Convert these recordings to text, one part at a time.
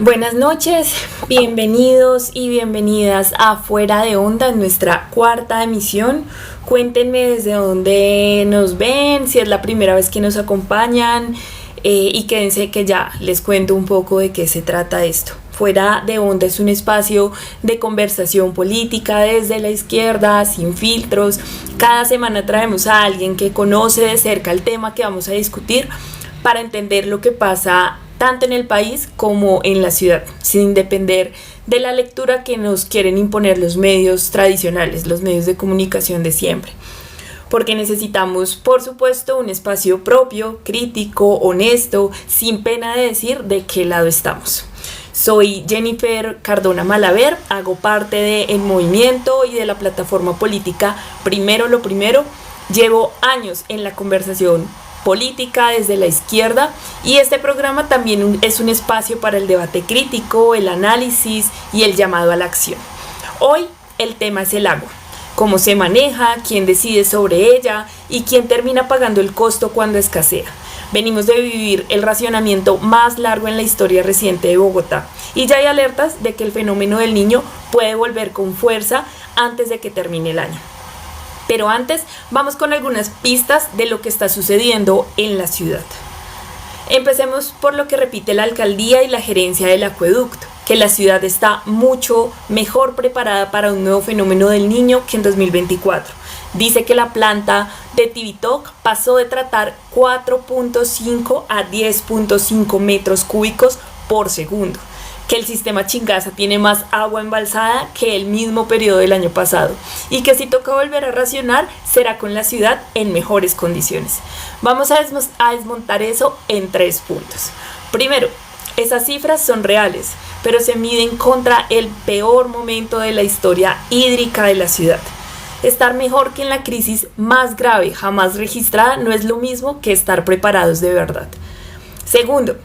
Buenas noches, bienvenidos y bienvenidas a Fuera de Onda, en nuestra cuarta emisión. Cuéntenme desde dónde nos ven, si es la primera vez que nos acompañan y quédense que ya les cuento un poco de qué se trata esto. Fuera de Onda es un espacio de conversación política desde la izquierda, sin filtros. Cada semana traemos a alguien que conoce de cerca el tema que vamos a discutir para entender lo que pasa tanto en el país como en la ciudad, sin depender de la lectura que nos quieren imponer los medios tradicionales, los medios de comunicación de siempre. Porque necesitamos, por supuesto, un espacio propio, crítico, honesto, sin pena de decir de qué lado estamos. Soy Jennifer Cardona Malaver, hago parte de El Movimiento y de la plataforma política Primero lo Primero. Llevo años en la conversación política desde la izquierda y este programa también es un espacio para el debate crítico, el análisis y el llamado a la acción. Hoy el tema es el agua, cómo se maneja, quién decide sobre ella y quién termina pagando el costo cuando escasea. Venimos de vivir el racionamiento más largo en la historia reciente de Bogotá y ya hay alertas de que el fenómeno del Niño puede volver con fuerza antes de que termine el año. Pero antes, vamos con algunas pistas de lo que está sucediendo en la ciudad. Empecemos por lo que repite la alcaldía y la gerencia del acueducto, que la ciudad está mucho mejor preparada para un nuevo fenómeno del Niño que en 2024. Dice que la planta de Tibitoc pasó de tratar 4.5 a 10.5 metros cúbicos por segundo, que el sistema Chingaza tiene más agua embalsada que el mismo periodo del año pasado y que si toca volver a racionar será con la ciudad en mejores condiciones. Vamos a desmontar eso en 3 puntos. Primero, esas cifras son reales, pero se miden contra el peor momento de la historia hídrica de la ciudad. Estar mejor que en la crisis más grave jamás registrada no es lo mismo que estar preparados de verdad. Segundo,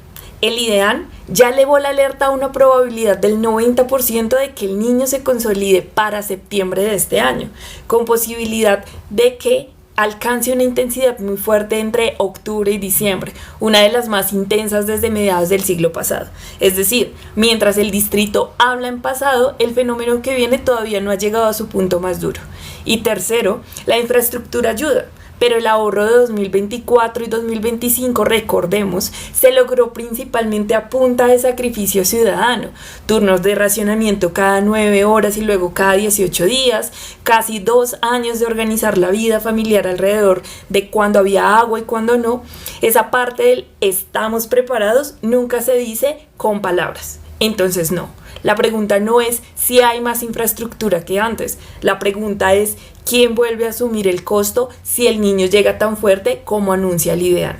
el IDEAN ya elevó la alerta a una probabilidad del 90% de que el Niño se consolide para septiembre de este año, con posibilidad de que alcance una intensidad muy fuerte entre octubre y diciembre, una de las más intensas desde mediados del siglo pasado. Es decir, mientras el distrito habla en pasado, el fenómeno que viene todavía no ha llegado a su punto más duro. Y tercero, la infraestructura ayuda. Pero el ahorro de 2024 y 2025, recordemos, se logró principalmente a punta de sacrificio ciudadano, turnos de racionamiento cada 9 horas y luego cada 18 días, casi 2 años de organizar la vida familiar alrededor de cuándo había agua y cuándo no. Esa parte del estamos preparados nunca se dice con palabras. Entonces no. La pregunta no es si hay más infraestructura que antes. La pregunta es quién vuelve a asumir el costo si el Niño llega tan fuerte como anuncia el IDEAN.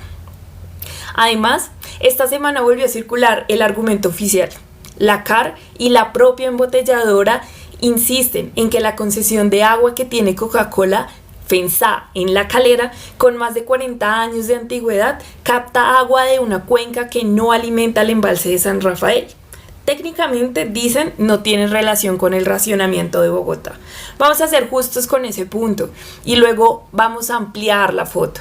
Además, esta semana volvió a circular el argumento oficial. La CAR y la propia embotelladora insisten en que la concesión de agua que tiene Coca-Cola FENSA en La Calera, con más de 40 años de antigüedad, capta agua de una cuenca que no alimenta el embalse de San Rafael. Técnicamente, dicen, no tiene relación con el racionamiento de Bogotá. Vamos a ser justos con ese punto y luego vamos a ampliar la foto.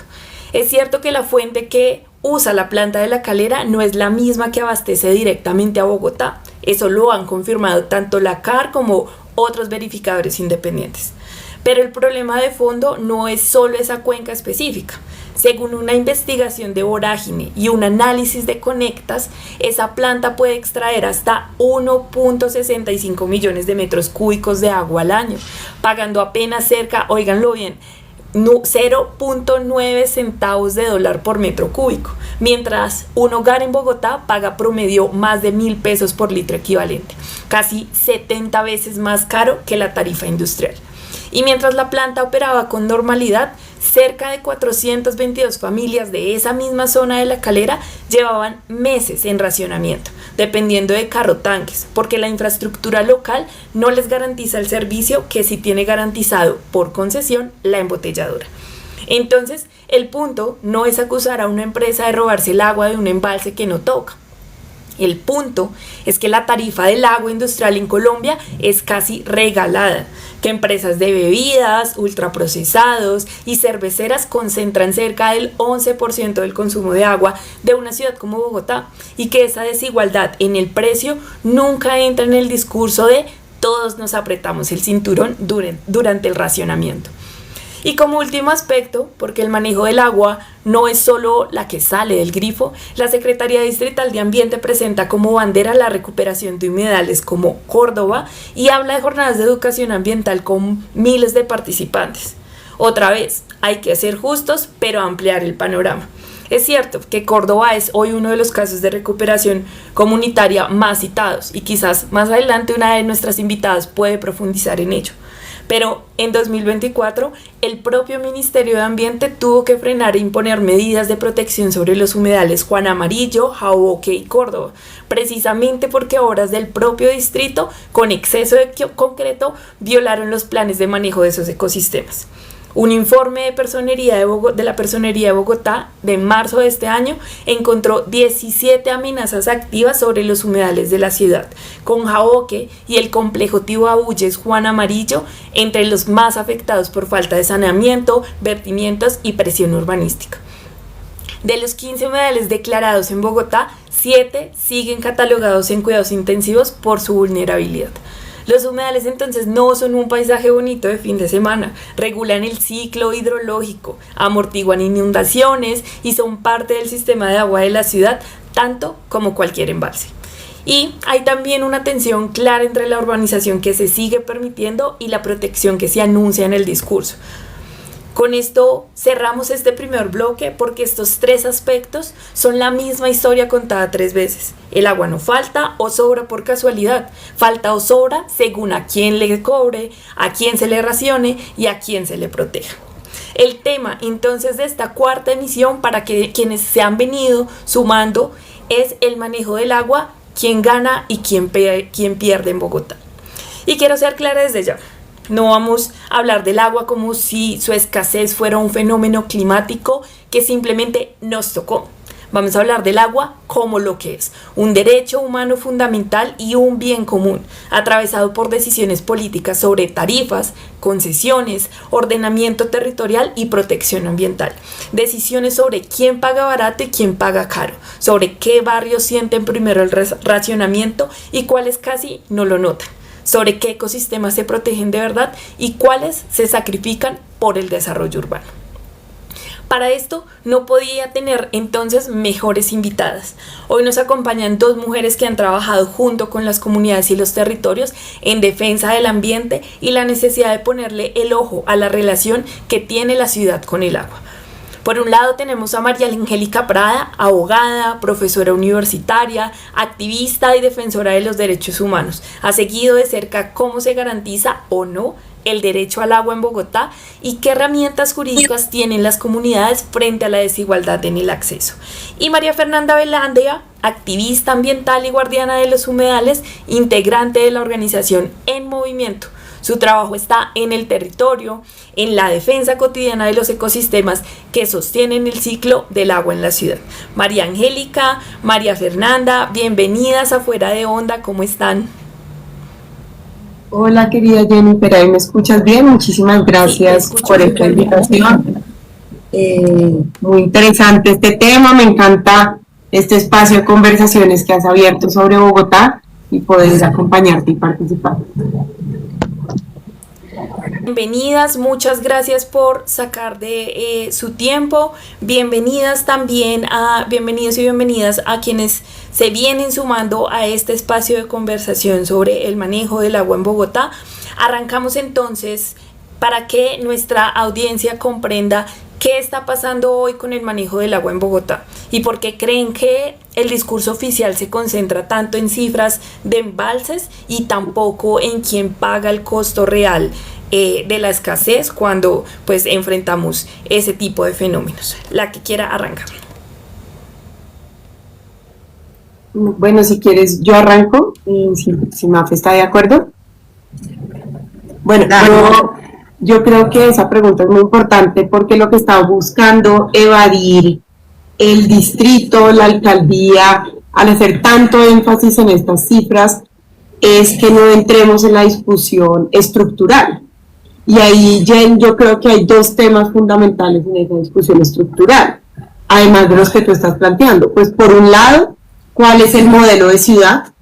Es cierto que la fuente que usa la planta de La Calera no es la misma que abastece directamente a Bogotá. Eso lo han confirmado tanto la CAR como otros verificadores independientes. Pero el problema de fondo no es solo esa cuenca específica. Según una investigación de Vorágine y un análisis de Conectas, esa planta puede extraer hasta 1.65 millones de metros cúbicos de agua al año, pagando apenas cerca, óiganlo bien, 0.9 centavos de dólar por metro cúbico, mientras un hogar en Bogotá paga promedio más de 1.000 pesos por litro equivalente, casi 70 veces más caro que la tarifa industrial. Y mientras la planta operaba con normalidad, cerca de 422 familias de esa misma zona de La Calera llevaban meses en racionamiento, dependiendo de carro tanques, porque la infraestructura local no les garantiza el servicio que sí tiene garantizado por concesión la embotelladora. Entonces, el punto no es acusar a una empresa de robarse el agua de un embalse que no toca. El punto es que la tarifa del agua industrial en Colombia es casi regalada, que empresas de bebidas, ultraprocesados y cerveceras concentran cerca del 11% del consumo de agua de una ciudad como Bogotá, y que esa desigualdad en el precio nunca entra en el discurso de todos nos apretamos el cinturón durante el racionamiento. Y como último aspecto, porque el manejo del agua no es solo la que sale del grifo, la Secretaría Distrital de Ambiente presenta como bandera la recuperación de humedales como Córdoba y habla de jornadas de educación ambiental con miles de participantes. Otra vez, hay que ser justos, pero ampliar el panorama. Es cierto que Córdoba es hoy uno de los casos de recuperación comunitaria más citados y quizás más adelante una de nuestras invitadas puede profundizar en ello. Pero en 2024 el propio Ministerio de Ambiente tuvo que frenar e imponer medidas de protección sobre los humedales Juan Amarillo, Jaboque y Córdoba, precisamente porque obras del propio distrito con exceso de concreto violaron los planes de manejo de esos ecosistemas. Un informe de la Personería de Bogotá de marzo de este año encontró 17 amenazas activas sobre los humedales de la ciudad, con Jaboque y el complejo Tibabuyes Juan Amarillo entre los más afectados por falta de saneamiento, vertimientos y presión urbanística. De los 15 humedales declarados en Bogotá, 7 siguen catalogados en cuidados intensivos por su vulnerabilidad. Los humedales entonces no son un paisaje bonito de fin de semana, regulan el ciclo hidrológico, amortiguan inundaciones y son parte del sistema de agua de la ciudad, tanto como cualquier embalse. Y hay también una tensión clara entre la urbanización que se sigue permitiendo y la protección que se anuncia en el discurso. Con esto cerramos este primer bloque porque estos tres aspectos son la misma historia contada 3 veces. El agua no falta o sobra por casualidad, falta o sobra según a quién le cobre, a quién se le racione y a quién se le proteja. El tema entonces de esta cuarta emisión, para que quienes se han venido sumando, es el manejo del agua, quién gana y quién pierde en Bogotá. Y quiero ser clara desde ya. No vamos a hablar del agua como si su escasez fuera un fenómeno climático que simplemente nos tocó. Vamos a hablar del agua como lo que es, un derecho humano fundamental y un bien común, atravesado por decisiones políticas sobre tarifas, concesiones, ordenamiento territorial y protección ambiental. Decisiones sobre quién paga barato y quién paga caro, sobre qué barrios sienten primero el racionamiento y cuáles casi no lo notan, sobre qué ecosistemas se protegen de verdad y cuáles se sacrifican por el desarrollo urbano. Para esto no podía tener entonces mejores invitadas. Hoy nos acompañan 2 mujeres que han trabajado junto con las comunidades y los territorios en defensa del ambiente y la necesidad de ponerle el ojo a la relación que tiene la ciudad con el agua. Por un lado tenemos a María Angélica Prada, abogada, profesora universitaria, activista y defensora de los derechos humanos. Ha seguido de cerca cómo se garantiza o no el derecho al agua en Bogotá y qué herramientas jurídicas tienen las comunidades frente a la desigualdad en el acceso. Y María Fernanda Velandia, activista ambiental y guardiana de los humedales, integrante de la organización En Movimiento. Su trabajo está en el territorio, en la defensa cotidiana de los ecosistemas que sostienen el ciclo del agua en la ciudad. María Angélica, María Fernanda, bienvenidas a Fuera de Onda, ¿cómo están? Hola querida Jennifer, ¿ahí me escuchas bien? Muchísimas gracias por esta invitación. Muy interesante este tema, me encanta este espacio de conversaciones que has abierto sobre Bogotá y poder acompañarte y participar. Bienvenidas, muchas gracias por sacar de su tiempo. Bienvenidos y bienvenidas a quienes se vienen sumando a este espacio de conversación sobre el manejo del agua en Bogotá. Arrancamos entonces para que nuestra audiencia comprenda qué está pasando hoy con el manejo del agua en Bogotá y por qué creen que el discurso oficial se concentra tanto en cifras de embalses y tampoco en quién paga el costo real de la escasez cuando pues enfrentamos ese tipo de fenómenos. La que quiera arrancar. Bueno, si quieres yo arranco, si Mafe está de acuerdo. Bueno, yo creo que esa pregunta es muy importante porque lo que está buscando evadir el distrito, la alcaldía, al hacer tanto énfasis en estas cifras, es que no entremos en la discusión estructural. Y ahí, Jen, yo creo que hay dos temas fundamentales en esa discusión estructural, además de los que tú estás planteando. Pues por un lado, ¿cuál es el modelo de ciudad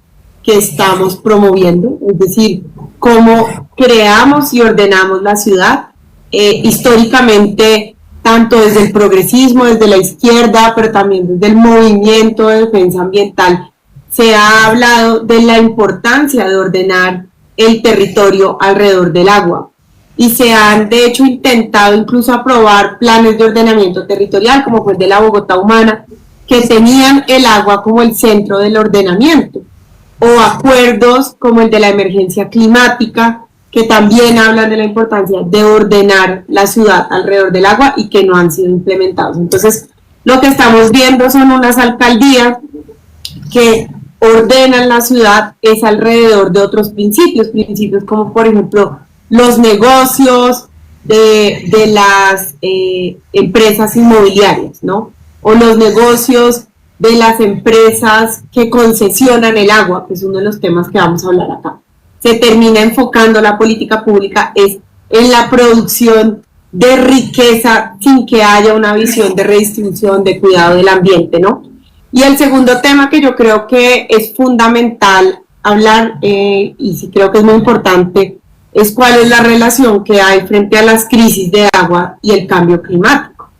que estamos promoviendo? Es decir, cómo creamos y ordenamos la ciudad. Históricamente, tanto desde el progresismo, desde la izquierda, pero también desde el movimiento de defensa ambiental, se ha hablado de la importancia de ordenar el territorio alrededor del agua. Y se han, de hecho, intentado incluso aprobar planes de ordenamiento territorial, como fue el de la Bogotá Humana, que tenían el agua como el centro del ordenamiento, o acuerdos como el de la emergencia climática, que también hablan de la importancia de ordenar la ciudad alrededor del agua y que no han sido implementados. Entonces, lo que estamos viendo son unas alcaldías que ordenan la ciudad es alrededor de otros principios como por ejemplo los negocios de las empresas inmobiliarias, ¿no? O los negocios de las empresas que concesionan el agua, que es uno de los temas que vamos a hablar acá. Se termina enfocando la política pública es en la producción de riqueza sin que haya una visión de redistribución, de cuidado del ambiente, ¿no? Y el segundo tema que yo creo que es fundamental hablar, y sí creo que es muy importante, es cuál es la relación que hay frente a las crisis de agua y el cambio climático.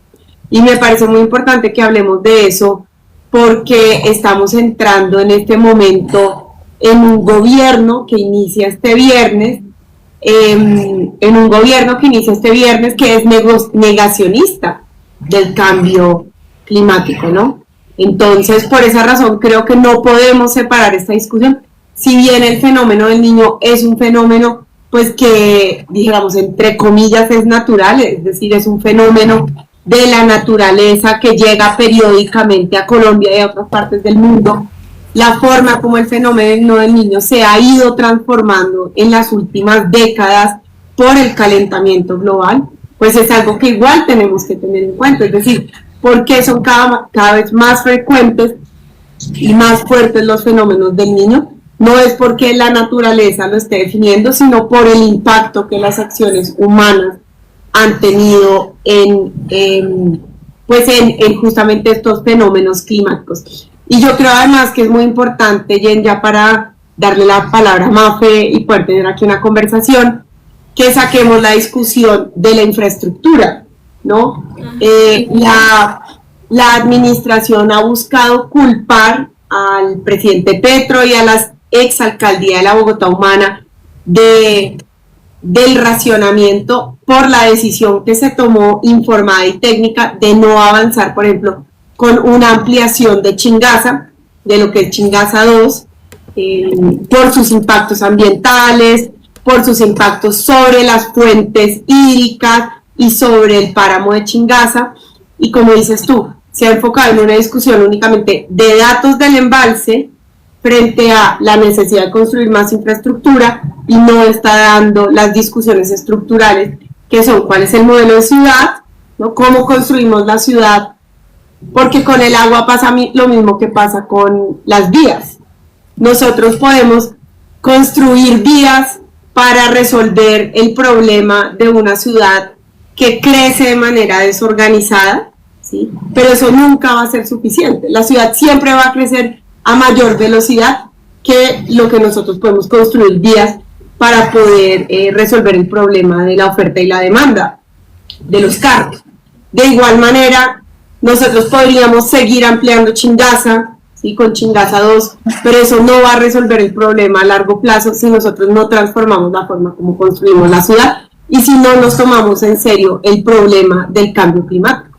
Y me parece muy importante que hablemos de eso porque estamos entrando en este momento en un gobierno que inicia este viernes, que es negacionista del cambio climático, ¿no? Entonces, por esa razón, creo que no podemos separar esta discusión. Si bien el fenómeno del Niño es un fenómeno, pues que, dijéramos, entre comillas, es natural, es decir, es un fenómeno de la naturaleza que llega periódicamente a Colombia y a otras partes del mundo, la forma como el fenómeno del Niño se ha ido transformando en las últimas décadas por el calentamiento global, pues es algo que igual tenemos que tener en cuenta, es decir, porque son cada vez más frecuentes y más fuertes los fenómenos del Niño. No es porque la naturaleza lo esté definiendo, sino por el impacto que las acciones humanas han tenido en justamente estos fenómenos climáticos. Y yo creo además que es muy importante, Jen, ya para darle la palabra a Mafe y poder tener aquí una conversación, que saquemos la discusión de la infraestructura, ¿no? La administración ha buscado culpar al presidente Petro y a las exalcaldía de la Bogotá Humana del racionamiento por la decisión que se tomó informada y técnica de no avanzar, por ejemplo, con una ampliación de Chingaza, de lo que es Chingaza 2, por sus impactos ambientales, por sus impactos sobre las fuentes hídricas y sobre el páramo de Chingaza. Y como dices tú, se ha enfocado en una discusión únicamente de datos del embalse frente a la necesidad de construir más infraestructura y no está dando las discusiones estructurales, que son cuál es el modelo de ciudad, ¿no? Cómo construimos la ciudad, porque con el agua pasa lo mismo que pasa con las vías. Nosotros podemos construir vías para resolver el problema de una ciudad que crece de manera desorganizada, ¿sí? Pero eso nunca va a ser suficiente. La ciudad siempre va a crecer a mayor velocidad que lo que nosotros podemos construir vías para poder resolver el problema de la oferta y la demanda de los carros. De igual manera, nosotros podríamos seguir ampliando Chingaza, ¿sí? Con Chingaza 2, pero eso no va a resolver el problema a largo plazo si nosotros no transformamos la forma como construimos la ciudad y si no nos tomamos en serio el problema del cambio climático.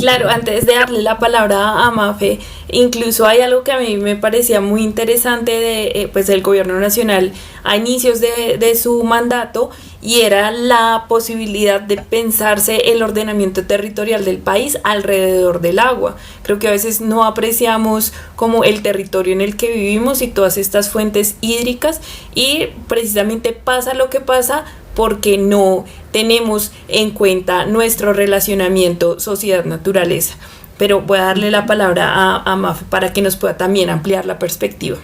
Claro, antes de darle la palabra a Mafe, incluso hay algo que a mí me parecía muy interesante del gobierno nacional a inicios de su mandato, y era la posibilidad de pensarse el ordenamiento territorial del país alrededor del agua. Creo que a veces no apreciamos como el territorio en el que vivimos y todas estas fuentes hídricas, y precisamente pasa lo que pasa porque no tenemos en cuenta nuestro relacionamiento sociedad-naturaleza. pero voy a darle la palabra a Mafe para que nos pueda también ampliar la perspectiva.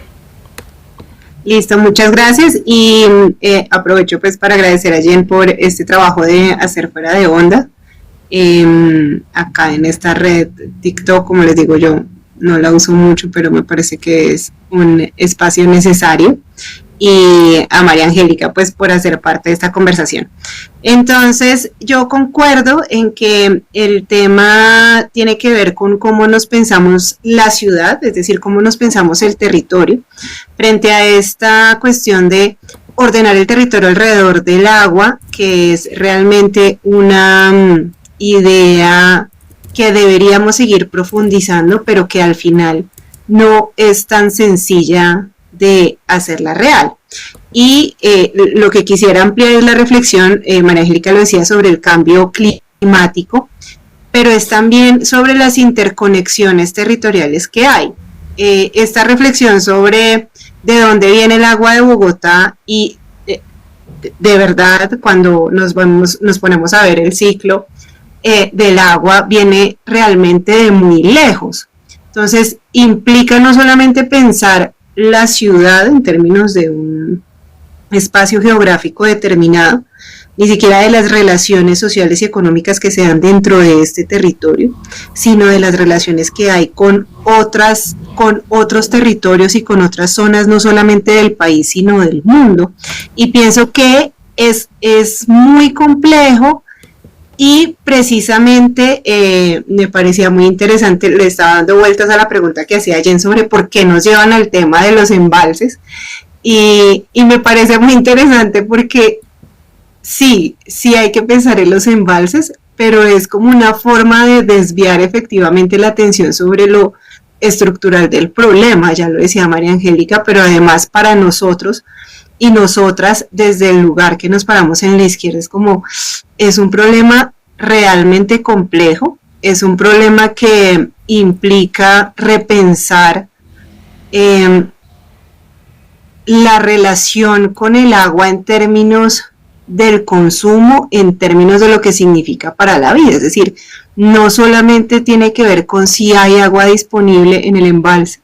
Listo, muchas gracias y aprovecho pues para agradecer a Jen por este trabajo de hacer fuera de onda. Acá en esta red TikTok, como les digo, yo no la uso mucho, pero me parece que es un espacio necesario, y a María Angélica pues por hacer parte de esta conversación. Entonces yo concuerdo en que el tema tiene que ver con cómo nos pensamos la ciudad, es decir, cómo nos pensamos el territorio, frente a esta cuestión de ordenar el territorio alrededor del agua, que es realmente una idea que deberíamos seguir profundizando, pero que al final no es tan sencilla de hacerla real. Y lo que quisiera ampliar es la reflexión, María Angélica lo decía, sobre el cambio climático, pero es también sobre las interconexiones territoriales que hay. Esta reflexión sobre de dónde viene el agua de Bogotá y de verdad cuando nos ponemos a ver el ciclo del agua viene realmente de muy lejos. Entonces implica no solamente pensar la ciudad en términos de un espacio geográfico determinado, ni siquiera de las relaciones sociales y económicas que se dan dentro de este territorio, sino de las relaciones que hay con otros territorios y con otras zonas, no solamente del país, sino del mundo. Y pienso que es muy complejo. Y precisamente me parecía muy interesante, le estaba dando vueltas a la pregunta que hacía Jen sobre por qué nos llevan al tema de los embalses, y me parece muy interesante porque sí hay que pensar en los embalses, pero es como una forma de desviar efectivamente la atención sobre lo estructural del problema, ya lo decía María Angélica, pero además para nosotros y nosotras, desde el lugar que nos paramos en la izquierda, es un problema realmente complejo, es un problema que implica repensar la relación con el agua en términos del consumo, en términos de lo que significa para la vida, es decir, no solamente tiene que ver con si hay agua disponible en el embalse,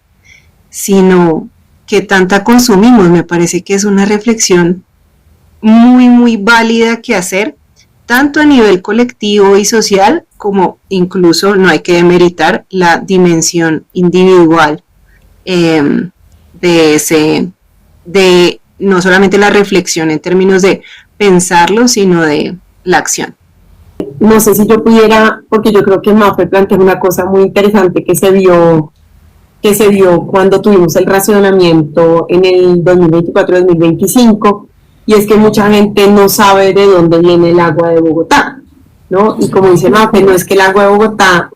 sino qué tanta consumimos. Me parece que es una reflexión muy, muy válida que hacer, tanto a nivel colectivo y social, como incluso no hay que demeritar la dimensión individual de no solamente la reflexión en términos de pensarlo, sino de la acción. No sé si yo pudiera, porque yo creo que Mafe plantea una cosa muy interesante que se vio cuando tuvimos el racionamiento en el 2024-2025, y es que mucha gente no sabe de dónde viene el agua de Bogotá, ¿no? Y como dice Mafe, no es que el agua de Bogotá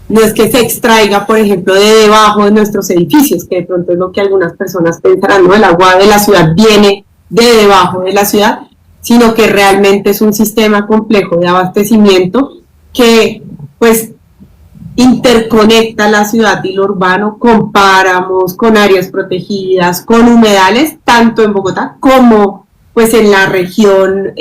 no es que se extraiga, por ejemplo, de debajo de nuestros edificios, que de pronto es lo que algunas personas pensarán, ¿no? El agua de la ciudad viene de debajo de la ciudad, sino que realmente es un sistema complejo de abastecimiento que, pues, interconecta la ciudad y lo urbano con páramos, con áreas protegidas, con humedales, tanto en Bogotá como pues en la región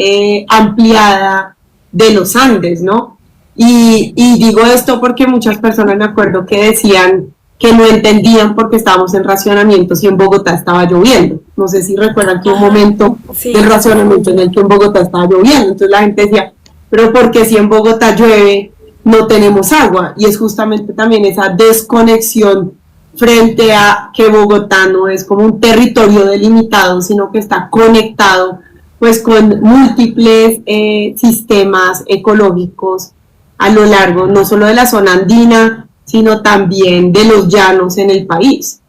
ampliada de los Andes, ¿no? Y digo esto porque muchas personas me acuerdo que decían que no entendían por qué estábamos en racionamiento si en Bogotá estaba lloviendo. No sé si recuerdan que un momento del racionamiento en el que en Bogotá estaba lloviendo, entonces la gente decía, pero ¿por qué si en Bogotá llueve no tenemos agua? Y es justamente también esa desconexión frente a que Bogotá no es como un territorio delimitado, sino que está conectado pues con múltiples sistemas ecológicos a lo largo no solo de la zona andina, sino también de los llanos en el país.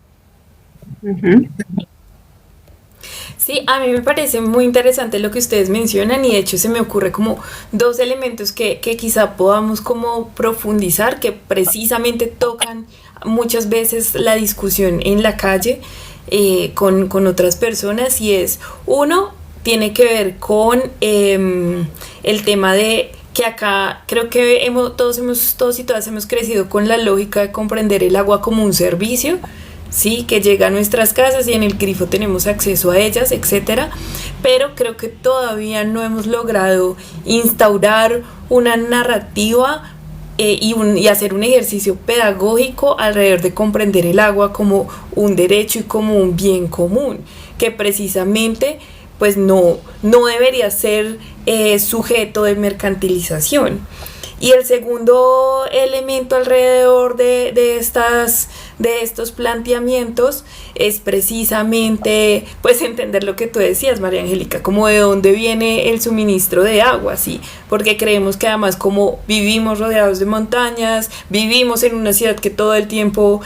Uh-huh. Sí, a mí me parece muy interesante lo que ustedes mencionan, y de hecho se me ocurre como dos elementos que quizá podamos como profundizar, que precisamente tocan muchas veces la discusión en la calle con otras personas, y es, uno, tiene que ver con el tema de que acá creo que todos y todas hemos crecido con la lógica de comprender el agua como un servicio, sí, que llega a nuestras casas y en el grifo tenemos acceso a ellas, etcétera, pero creo que todavía no hemos logrado instaurar una narrativa y hacer un ejercicio pedagógico alrededor de comprender el agua como un derecho y como un bien común, que precisamente pues no debería ser sujeto de mercantilización. Y el segundo elemento alrededor de estos planteamientos es precisamente pues entender lo que tú decías, María Angélica, como de dónde viene el suministro de agua, ¿sí? Porque creemos que además como vivimos rodeados de montañas, vivimos en una ciudad que todo el tiempo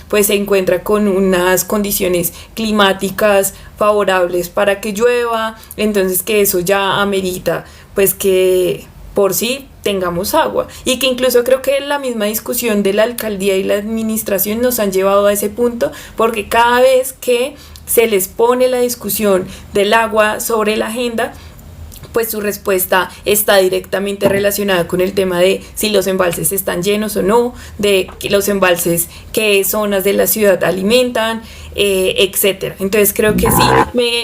pues se encuentra con unas condiciones climáticas favorables para que llueva, entonces que eso ya amerita pues que por sí tengamos agua, y que incluso creo que la misma discusión de la alcaldía y la administración nos han llevado a ese punto, porque cada vez que se les pone la discusión del agua sobre la agenda, pues su respuesta está directamente relacionada con el tema de si los embalses están llenos o no, de los embalses qué zonas de la ciudad alimentan, etcétera. Entonces creo que sí,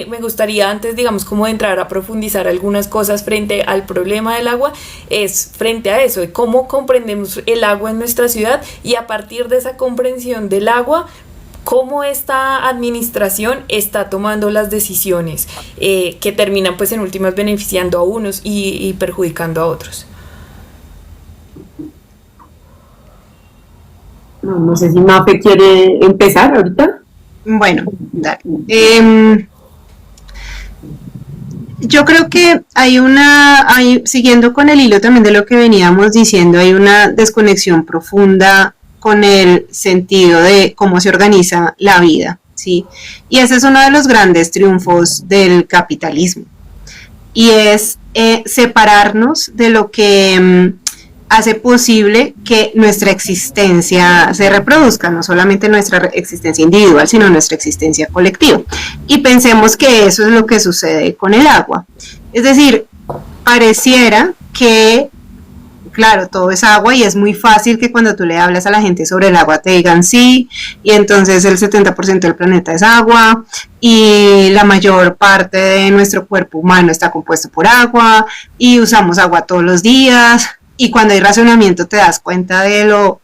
me gustaría antes, digamos, como de entrar a profundizar algunas cosas frente al problema del agua, es frente a eso, de cómo comprendemos el agua en nuestra ciudad, y a partir de esa comprensión del agua, cómo esta administración está tomando las decisiones que terminan pues en últimas beneficiando a unos y perjudicando a otros. No sé si Mafe quiere empezar ahorita. Bueno, dale. Yo creo que siguiendo con el hilo también de lo que veníamos diciendo, hay una desconexión profunda con el sentido de cómo se organiza la vida, ¿sí? Y ese es uno de los grandes triunfos del capitalismo, y es separarnos de lo que hace posible que nuestra existencia se reproduzca, no solamente nuestra existencia individual, sino nuestra existencia colectiva. Y pensemos que eso es lo que sucede con el agua. Es decir, pareciera que claro, todo es agua, y es muy fácil que cuando tú le hablas a la gente sobre el agua te digan sí, y entonces el 70% del planeta es agua, y la mayor parte de nuestro cuerpo humano está compuesto por agua, y usamos agua todos los días, y cuando hay racionamiento te das cuenta de lo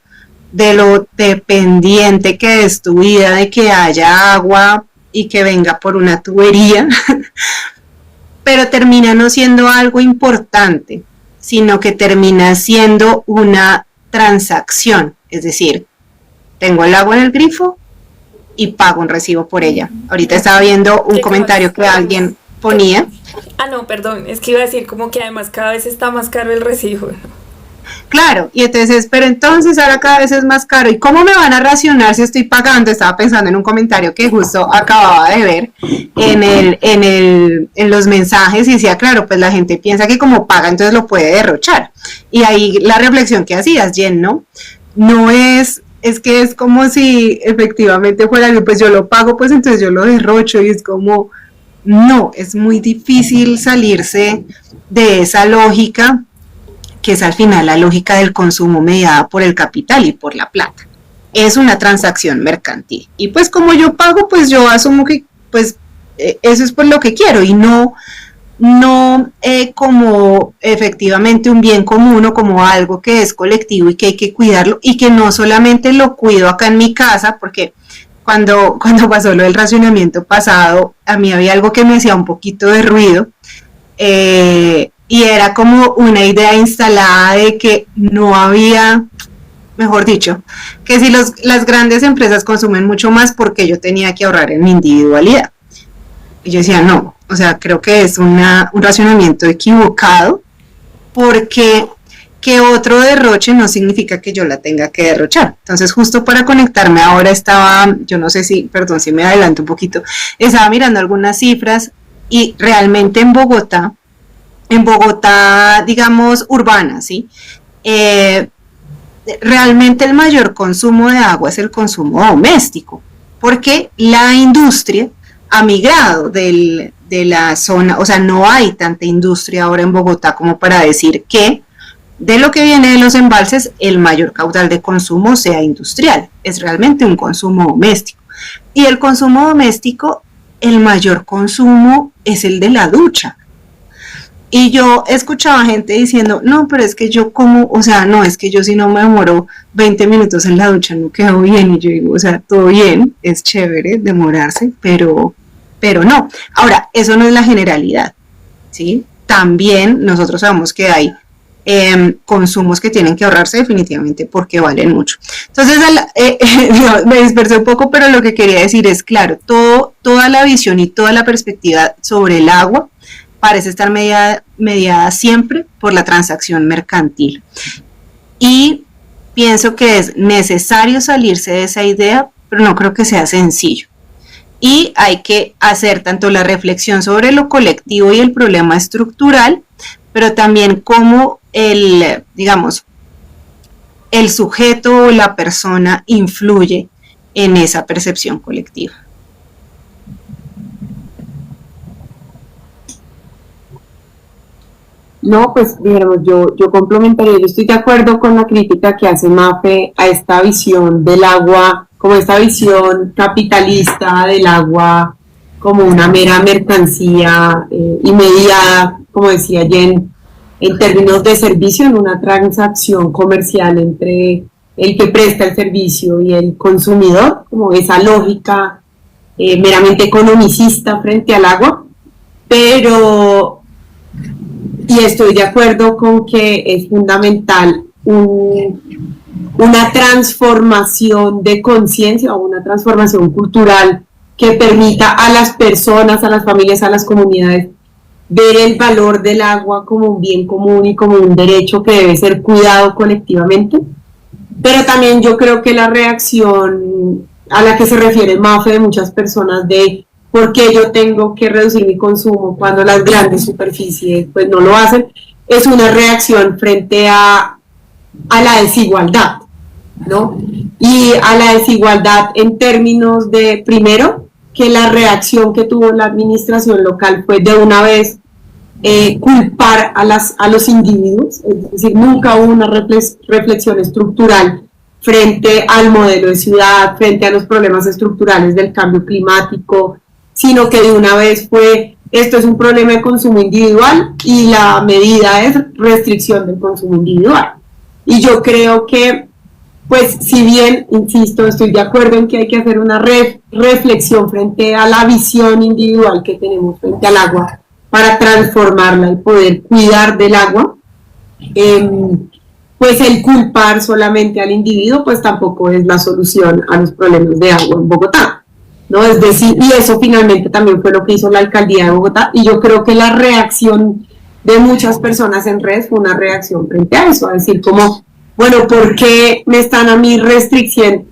dependiente que es tu vida de que haya agua y que venga por una tubería, pero termina no siendo algo importante, sino que termina siendo una transacción, es decir, tengo el agua en el grifo y pago un recibo por ella. Ahorita estaba viendo un comentario que alguien ponía. No, perdón, es que iba a decir como que además cada vez está más caro el recibo. Claro, y entonces, pero entonces ahora cada vez es más caro. ¿Y cómo me van a racionar si estoy pagando? Estaba pensando en un comentario que justo acababa de ver en los mensajes, y decía, claro, pues la gente piensa que como paga, entonces lo puede derrochar. Y ahí la reflexión que hacías, Jen, ¿no? No es que es como si efectivamente fuera, pues yo lo pago, pues entonces yo lo derrocho, y es como, no, es muy difícil salirse de esa lógica, que es al final la lógica del consumo mediada por el capital y por la plata. Es una transacción mercantil. Y pues como yo pago, pues yo asumo que pues eso es por lo que quiero, y no como efectivamente un bien común, o como algo que es colectivo y que hay que cuidarlo, y que no solamente lo cuido acá en mi casa, porque cuando pasó lo del racionamiento pasado, a mí había algo que me hacía un poquito de ruido, y era como una idea instalada de que no había, mejor dicho, que si las grandes empresas consumen mucho más, porque yo tenía que ahorrar en mi individualidad. Y yo decía, no, o sea, creo que es un racionamiento equivocado, porque que otro derroche no significa que yo la tenga que derrochar. Entonces, justo para conectarme ahora yo no sé si, perdón si me adelanto un poquito, estaba mirando algunas cifras, y realmente en Bogotá, digamos, urbana, ¿sí? Realmente el mayor consumo de agua es el consumo doméstico, porque la industria ha migrado de la zona, o sea, no hay tanta industria ahora en Bogotá como para decir que de lo que viene de los embalses el mayor caudal de consumo sea industrial, es realmente un consumo doméstico. Y el consumo doméstico, el mayor consumo es el de la ducha. Y yo escuchaba gente diciendo, no, pero es que yo como, o sea, no, es que yo si no me demoro 20 minutos en la ducha no quedo bien. Y yo digo, o sea, todo bien, es chévere demorarse, pero no. Ahora, eso no es la generalidad, ¿sí? También nosotros sabemos que hay consumos que tienen que ahorrarse definitivamente porque valen mucho. Entonces, me dispersé un poco, pero lo que quería decir es, claro, toda la visión y toda la perspectiva sobre el agua parece estar mediada siempre por la transacción mercantil. Y pienso que es necesario salirse de esa idea, pero no creo que sea sencillo. Y hay que hacer tanto la reflexión sobre lo colectivo y el problema estructural, pero también cómo el sujeto o la persona influye en esa percepción colectiva. No, pues dijéramos, yo complementaría, yo estoy de acuerdo con la crítica que hace Mafe a esta visión del agua, como esta visión capitalista del agua como una mera mercancía inmediata, como decía Jen, en términos de servicio, en una transacción comercial entre el que presta el servicio y el consumidor, como esa lógica meramente economicista frente al agua, pero... Y estoy de acuerdo con que es fundamental una transformación de conciencia o una transformación cultural que permita a las personas, a las familias, a las comunidades ver el valor del agua como un bien común y como un derecho que debe ser cuidado colectivamente. Pero también yo creo que la reacción a la que se refiere Mafe de muchas personas de ¿por qué yo tengo que reducir mi consumo cuando las grandes superficies pues no lo hacen? Es una reacción frente a la desigualdad, ¿no? Y a la desigualdad en términos de, primero, que la reacción que tuvo la administración local fue de una vez culpar a los individuos, es decir, nunca hubo una reflexión estructural frente al modelo de ciudad, frente a los problemas estructurales del cambio climático, sino que de una vez fue, esto es un problema de consumo individual y la medida es restricción del consumo individual. Y yo creo que, pues, si bien, insisto, estoy de acuerdo en que hay que hacer una reflexión frente a la visión individual que tenemos frente al agua para transformarla y poder cuidar del agua, pues el culpar solamente al individuo, pues tampoco es la solución a los problemas de agua en Bogotá. ¿No? Es decir, y eso finalmente también fue lo que hizo la alcaldía de Bogotá, y yo creo que la reacción de muchas personas en redes fue una reacción frente a eso, a decir como, bueno, ¿por qué me están a mí restringiendo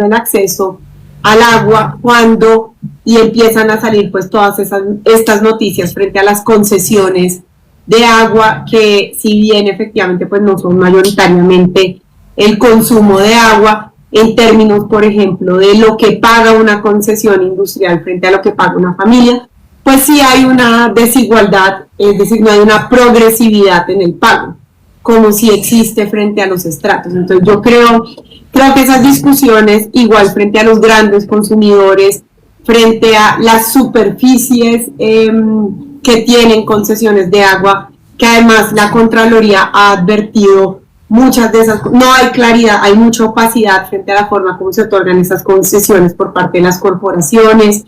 el acceso al agua cuando, y empiezan a salir pues todas estas noticias frente a las concesiones de agua, que si bien efectivamente pues no son mayoritariamente el consumo de agua, en términos, por ejemplo, de lo que paga una concesión industrial frente a lo que paga una familia, pues sí hay una desigualdad, es decir, no hay una progresividad en el pago, como si existe frente a los estratos. Entonces yo creo que esas discusiones, igual frente a los grandes consumidores, frente a las superficies que tienen concesiones de agua, que además la Contraloría ha advertido muchas de esas, no hay claridad, hay mucha opacidad frente a la forma como se otorgan esas concesiones por parte de las corporaciones,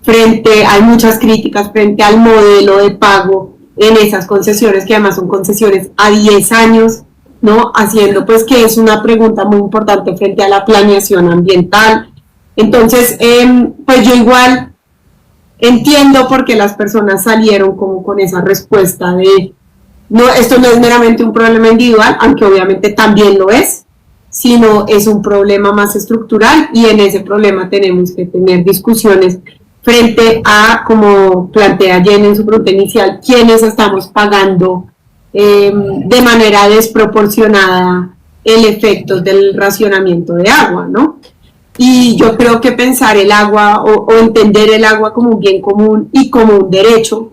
hay muchas críticas frente al modelo de pago en esas concesiones, que además son concesiones a 10 años, ¿no? Haciendo pues que es una pregunta muy importante frente a la planeación ambiental. Entonces, pues yo igual entiendo por qué las personas salieron como con esa respuesta de no, esto no es meramente un problema individual, aunque obviamente también lo es, sino es un problema más estructural, y en ese problema tenemos que tener discusiones frente a, como plantea Jen en su pregunta inicial, quiénes estamos pagando de manera desproporcionada el efecto del racionamiento de agua, ¿no? Y yo creo que pensar el agua o entender el agua como un bien común y como un derecho,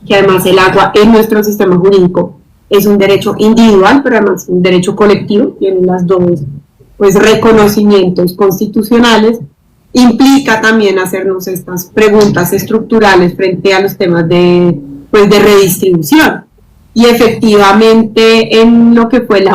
que además el agua en nuestro sistema jurídico es un derecho individual, pero además un derecho colectivo, tiene las dos pues, reconocimientos constitucionales, implica también hacernos estas preguntas estructurales frente a los temas de pues de redistribución. Y efectivamente en lo que fue el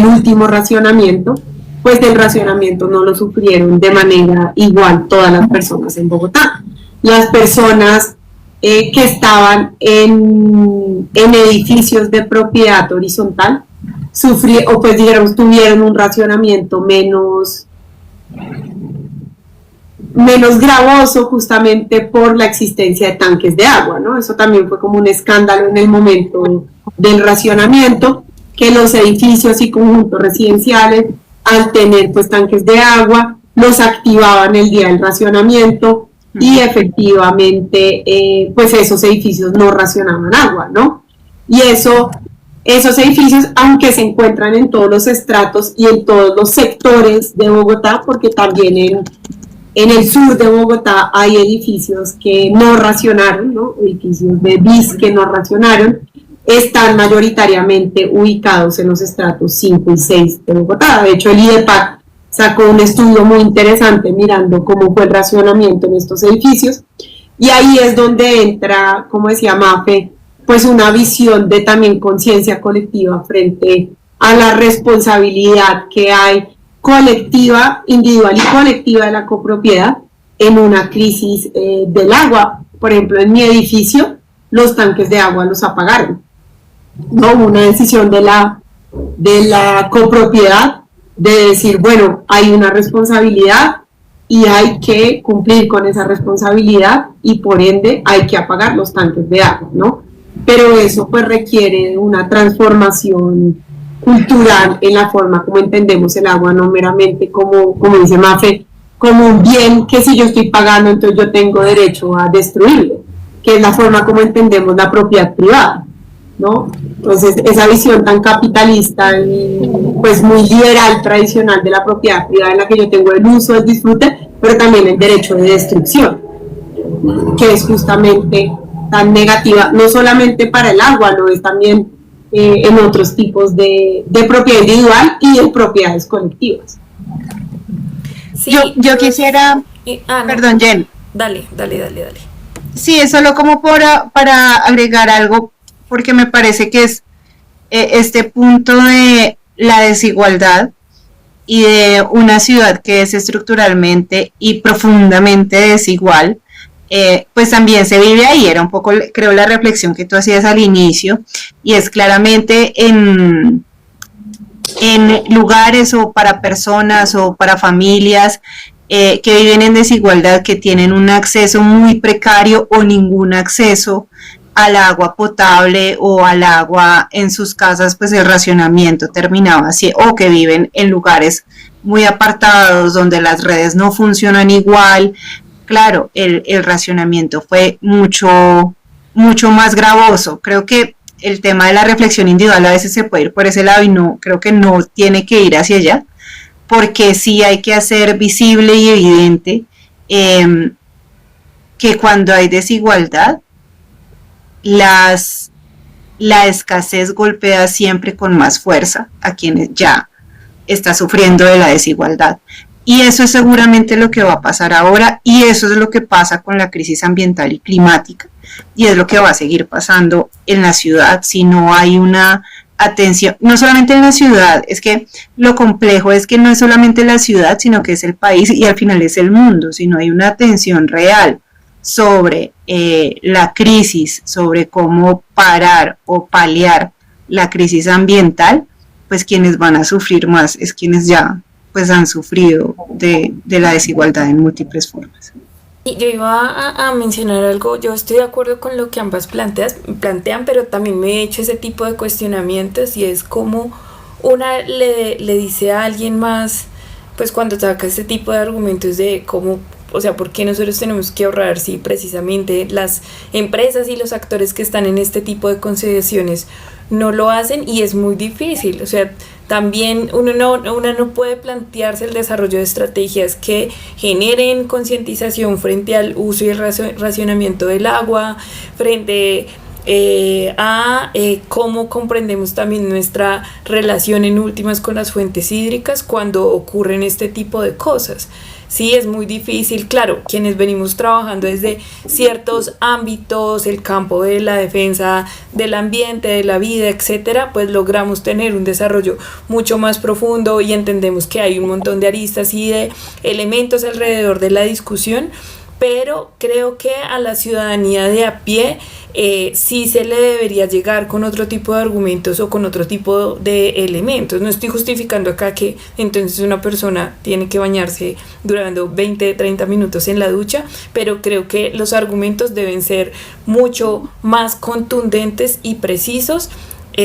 último racionamiento, pues el racionamiento no lo sufrieron de manera igual todas las personas en Bogotá. Las personas que estaban en edificios de propiedad horizontal tuvieron un racionamiento menos gravoso, justamente por la existencia de tanques de agua, ¿no? Eso también fue como un escándalo en el momento del racionamiento, que los edificios y conjuntos residenciales, al tener pues tanques de agua, los activaban el día del racionamiento y efectivamente pues esos edificios no racionaban agua, ¿no? Y esos edificios, aunque se encuentran en todos los estratos y en todos los sectores de Bogotá, porque también en el sur de Bogotá hay edificios que no racionaron, ¿no? Edificios de BIS que no racionaron, están mayoritariamente ubicados en los estratos 5 y 6 de Bogotá. De hecho, el IDEPAC sacó un estudio muy interesante mirando cómo fue el racionamiento en estos edificios, y ahí es donde entra, como decía Mafe, pues una visión de también conciencia colectiva frente a la responsabilidad que hay colectiva, individual y colectiva de la copropiedad en una crisis del agua. Por ejemplo, en mi edificio los tanques de agua los apagaron, ¿no? Una decisión de la copropiedad de decir, bueno, hay una responsabilidad y hay que cumplir con esa responsabilidad y por ende hay que apagar los tanques de agua, ¿no? Pero eso pues requiere una transformación cultural en la forma como entendemos el agua, no meramente como dice Mafe, como un bien que si yo estoy pagando entonces yo tengo derecho a destruirlo, que es la forma como entendemos la propiedad privada, ¿no? Entonces esa visión tan capitalista y pues muy liberal tradicional de la propiedad privada, en la que yo tengo el uso, el disfrute, pero también el derecho de destrucción, que es justamente tan negativa, no solamente para el agua, lo es también en otros tipos de propiedad individual y de propiedades colectivas. Sí, yo quisiera, no. Perdón, Jen. Dale. Sí, es solo como para agregar algo, porque me parece que es este punto de la desigualdad y de una ciudad que es estructuralmente y profundamente desigual, pues también se vive ahí. Era un poco, creo, la reflexión que tú hacías al inicio, y es claramente en lugares o para personas o para familias que viven en desigualdad, que tienen un acceso muy precario o ningún acceso al agua potable o al agua en sus casas, pues el racionamiento terminaba así, o que viven en lugares muy apartados donde las redes no funcionan igual. Claro, el racionamiento fue mucho más gravoso. Creo que el tema de la reflexión individual a veces se puede ir por ese lado y no, creo que no tiene que ir hacia allá, porque sí hay que hacer visible y evidente que cuando hay desigualdad, la escasez golpea siempre con más fuerza a quienes ya está sufriendo de la desigualdad. Y eso es seguramente lo que va a pasar ahora, y eso es lo que pasa con la crisis ambiental y climática, y es lo que va a seguir pasando en la ciudad si no hay una atención, no solamente en la ciudad. Es que lo complejo es que no es solamente la ciudad, sino que es el país y al final es el mundo. Si no hay una atención real sobre la crisis, sobre cómo parar o paliar la crisis ambiental, pues quienes van a sufrir más es quienes ya pues han sufrido de la desigualdad en múltiples formas. Y yo iba a mencionar algo. Yo estoy de acuerdo con lo que ambas plantean, pero también me he hecho ese tipo de cuestionamientos, y es como una le dice a alguien más, pues cuando saca este tipo de argumentos de cómo, o sea, ¿por qué nosotros tenemos que ahorrar si precisamente las empresas y los actores que están en este tipo de concesiones no lo hacen? Y es muy difícil. O sea, también uno no puede plantearse el desarrollo de estrategias que generen concientización frente al uso y el racionamiento del agua, frente cómo comprendemos también nuestra relación en últimas con las fuentes hídricas cuando ocurren este tipo de cosas. Sí, es muy difícil, claro, quienes venimos trabajando desde ciertos ámbitos, el campo de la defensa del ambiente, de la vida, etcétera, pues logramos tener un desarrollo mucho más profundo y entendemos que hay un montón de aristas y de elementos alrededor de la discusión, pero creo que a la ciudadanía de a pie sí se le debería llegar con otro tipo de argumentos o con otro tipo de elementos. No estoy justificando acá que entonces una persona tiene que bañarse durante 20, 30 minutos en la ducha, pero creo que los argumentos deben ser mucho más contundentes y precisos,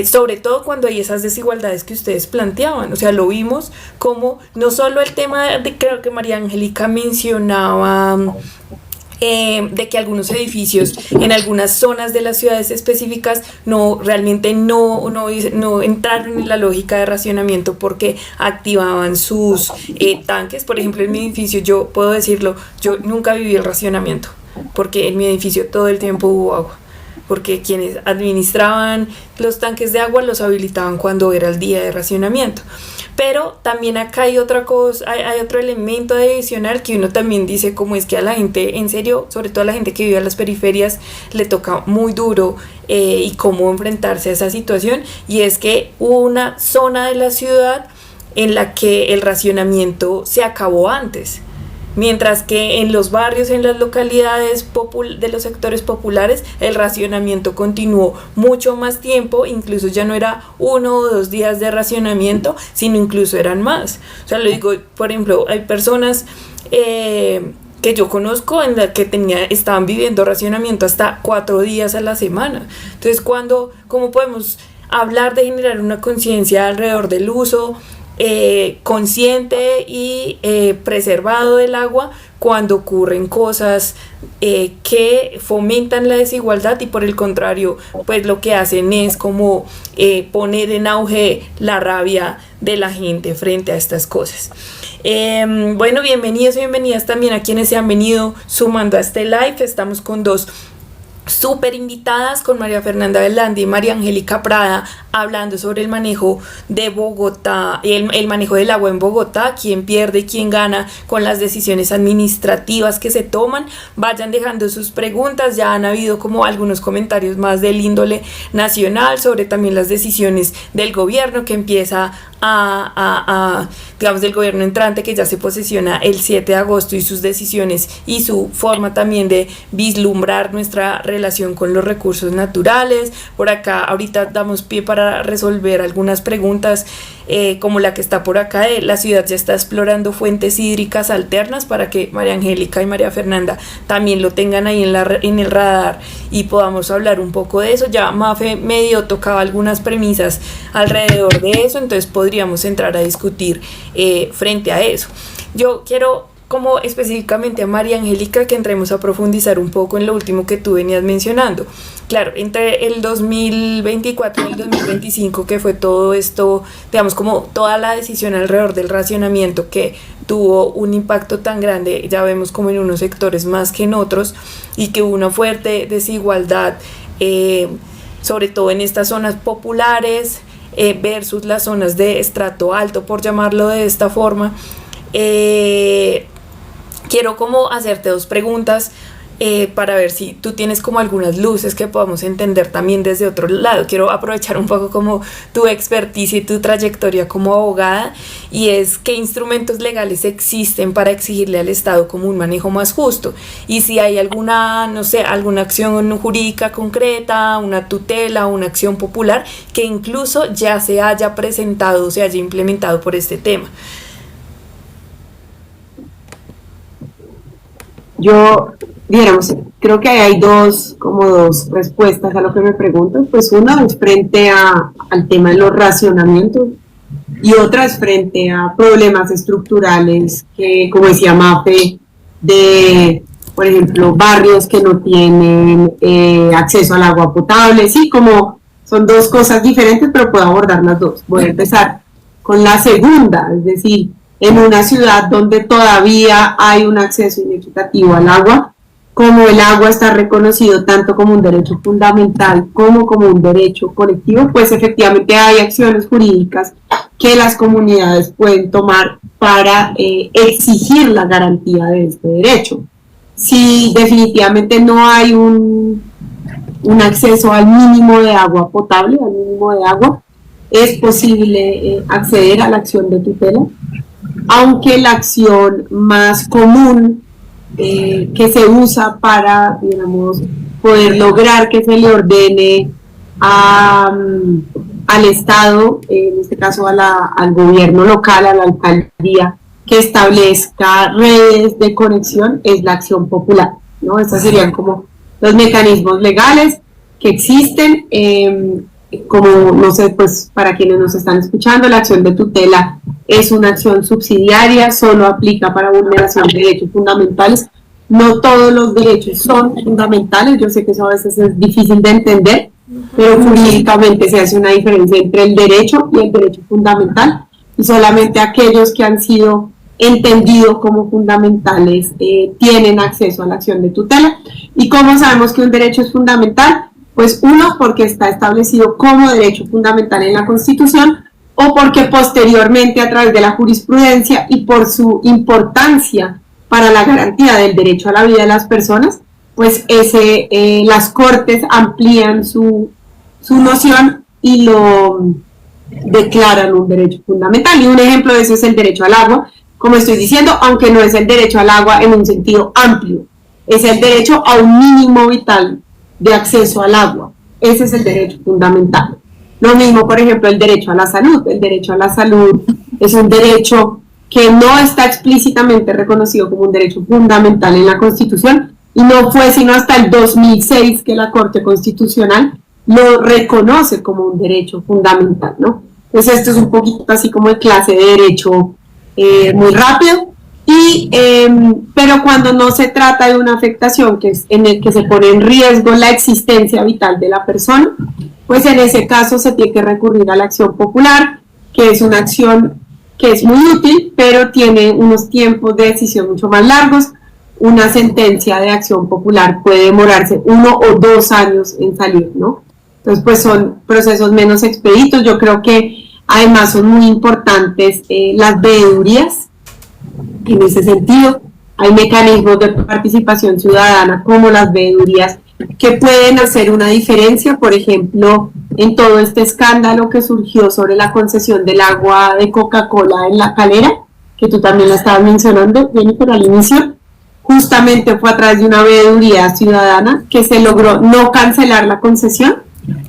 sobre todo cuando hay esas desigualdades que ustedes planteaban. O sea, lo vimos como no solo el tema de, creo que María Angélica mencionaba, de que algunos edificios en algunas zonas de las ciudades específicas realmente no entraron en la lógica de racionamiento porque activaban sus tanques. Por ejemplo, en mi edificio, yo puedo decirlo, yo nunca viví el racionamiento porque en mi edificio todo el tiempo hubo agua, porque quienes administraban los tanques de agua los habilitaban cuando era el día de racionamiento. Pero también acá hay otra cosa, hay otro elemento adicional que uno también dice, como es que a la gente, en serio, sobre todo a la gente que vive a las periferias, le toca muy duro y cómo enfrentarse a esa situación, y es que hubo una zona de la ciudad en la que el racionamiento se acabó antes. Mientras que en los barrios, en las localidades de los sectores populares, el racionamiento continuó mucho más tiempo, incluso ya no era 1 o 2 días de racionamiento, sino incluso eran más. O sea, lo digo, por ejemplo, hay personas que yo conozco en las que estaban viviendo racionamiento hasta 4 días a la semana. Entonces, ¿cómo podemos hablar de generar una conciencia alrededor del uso consciente y preservado del agua cuando ocurren cosas que fomentan la desigualdad y por el contrario pues lo que hacen es como poner en auge la rabia de la gente frente a estas cosas? Bueno, bienvenidos y bienvenidas también a quienes se han venido sumando a este live. Estamos con 2 súper invitadas, con María Fernanda Velandia y María Angélica Prada, hablando sobre el manejo de Bogotá, el manejo del agua en Bogotá, quién pierde, quién gana con las decisiones administrativas que se toman. Vayan dejando sus preguntas, ya han habido como algunos comentarios más del índole nacional sobre también las decisiones del gobierno que empieza digamos, del gobierno entrante, que ya se posesiona el 7 de agosto, y sus decisiones y su forma también de vislumbrar nuestra relación con los recursos naturales. Por acá ahorita damos pie para resolver algunas preguntas, como la que está por acá de la ciudad ya está explorando fuentes hídricas alternas, para que María Angélica y María Fernanda también lo tengan ahí en el radar y podamos hablar un poco de eso. Ya Mafe medio tocaba algunas premisas alrededor de eso, entonces podríamos entrar a discutir frente a eso. Yo quiero como específicamente a María Angélica que entremos a profundizar un poco en lo último que tú venías mencionando. Claro, entre el 2024 y el 2025, que fue todo esto, digamos, como toda la decisión alrededor del racionamiento que tuvo un impacto tan grande, ya vemos como en unos sectores más que en otros, y que hubo una fuerte desigualdad, sobre todo en estas zonas populares versus las zonas de estrato alto, por llamarlo de esta forma. Quiero como hacerte 2 preguntas para ver si tú tienes como algunas luces que podamos entender también desde otro lado. Quiero aprovechar un poco como tu expertise y tu trayectoria como abogada, y es qué instrumentos legales existen para exigirle al Estado como un manejo más justo, y si hay alguna, no sé, alguna acción jurídica concreta, una tutela, una acción popular que incluso ya se haya presentado, se haya implementado por este tema. Yo, digamos, creo que hay dos respuestas a lo que me preguntas. Pues una es frente al tema de los racionamientos, y otra es frente a problemas estructurales que, como decía Mafe, de, por ejemplo, barrios que no tienen acceso al agua potable. Sí, como son 2 cosas diferentes, pero puedo abordar las 2. Voy a empezar con la segunda, es decir, en una ciudad donde todavía hay un acceso inequitativo al agua, como el agua está reconocido tanto como un derecho fundamental como un derecho colectivo, pues efectivamente hay acciones jurídicas que las comunidades pueden tomar para exigir la garantía de este derecho. Si definitivamente no hay un acceso al mínimo de agua potable, al mínimo de agua, es posible acceder a la acción de tutela, aunque la acción más común que se usa para, digamos, poder lograr que se le ordene al Estado, en este caso al gobierno local, a la alcaldía, que establezca redes de conexión, es la acción popular, ¿no? Estos serían como los mecanismos legales que existen, como, no sé, pues para quienes nos están escuchando, la acción de tutela es una acción subsidiaria, solo aplica para vulneración de derechos fundamentales. No todos los derechos son fundamentales, yo sé que eso a veces es difícil de entender, pero jurídicamente se hace una diferencia entre el derecho y el derecho fundamental, y solamente aquellos que han sido entendidos como fundamentales tienen acceso a la acción de tutela. ¿Y cómo sabemos que un derecho es fundamental? Pues uno, porque está establecido como derecho fundamental en la Constitución, o porque posteriormente a través de la jurisprudencia y por su importancia para la garantía del derecho a la vida de las personas, pues las Cortes amplían su noción y lo declaran un derecho fundamental. Y un ejemplo de eso es el derecho al agua, como estoy diciendo, aunque no es el derecho al agua en un sentido amplio, es el derecho a un mínimo vital de acceso al agua. Ese es el derecho fundamental. Lo mismo, por ejemplo, el derecho a la salud. El derecho a la salud es un derecho que no está explícitamente reconocido como un derecho fundamental en la Constitución, y no fue sino hasta el 2006 que la Corte Constitucional lo reconoce como un derecho fundamental, ¿no? Pues esto es un poquito así como de clase de derecho muy rápido, pero cuando no se trata de una afectación que es en el que se pone en riesgo la existencia vital de la persona, pues en ese caso se tiene que recurrir a la acción popular, que es una acción que es muy útil, pero tiene unos tiempos de decisión mucho más largos. Una sentencia de acción popular puede demorarse 1 o 2 años en salir, ¿no? Entonces, pues son procesos menos expeditos. Yo creo que además son muy importantes las veedurías. En ese sentido, hay mecanismos de participación ciudadana como las veedurías que pueden hacer una diferencia. Por ejemplo, en todo este escándalo que surgió sobre la concesión del agua de Coca-Cola en La Calera, que tú también la estabas mencionando, Jennifer, al inicio, justamente fue a través de una veeduría ciudadana que se logró no cancelar la concesión,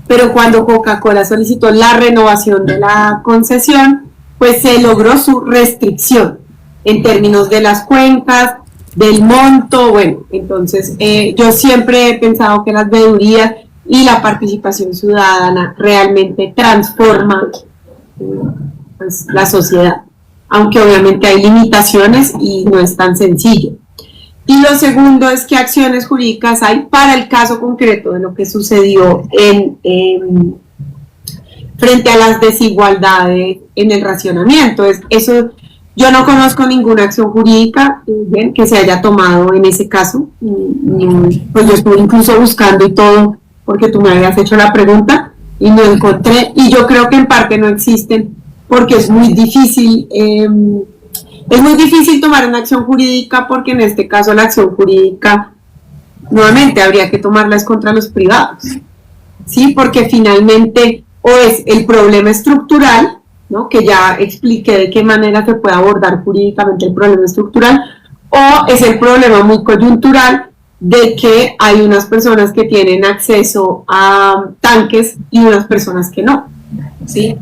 pero cuando Coca-Cola solicitó la renovación de la concesión, pues se logró su restricción en términos de las cuencas, del monto. Bueno, entonces yo siempre he pensado que las veedurías y la participación ciudadana realmente transforman pues, la sociedad, aunque obviamente hay limitaciones y no es tan sencillo. Y lo segundo es qué acciones jurídicas hay para el caso concreto de lo que sucedió frente a las desigualdades en el racionamiento. Eso, yo no conozco ninguna acción jurídica que se haya tomado en ese caso. Pues yo estuve incluso buscando y todo, porque tú me habías hecho la pregunta y no encontré, y yo creo que en parte no existen porque es muy difícil. Es muy difícil tomar una acción jurídica porque en este caso la acción jurídica nuevamente habría que tomarla contra los privados, ¿sí? Porque finalmente o es el problema estructural, ¿no? Que ya expliqué de qué manera se puede abordar jurídicamente el problema estructural, o es el problema muy coyuntural de que hay unas personas que tienen acceso a tanques y unas personas que no, ¿sí?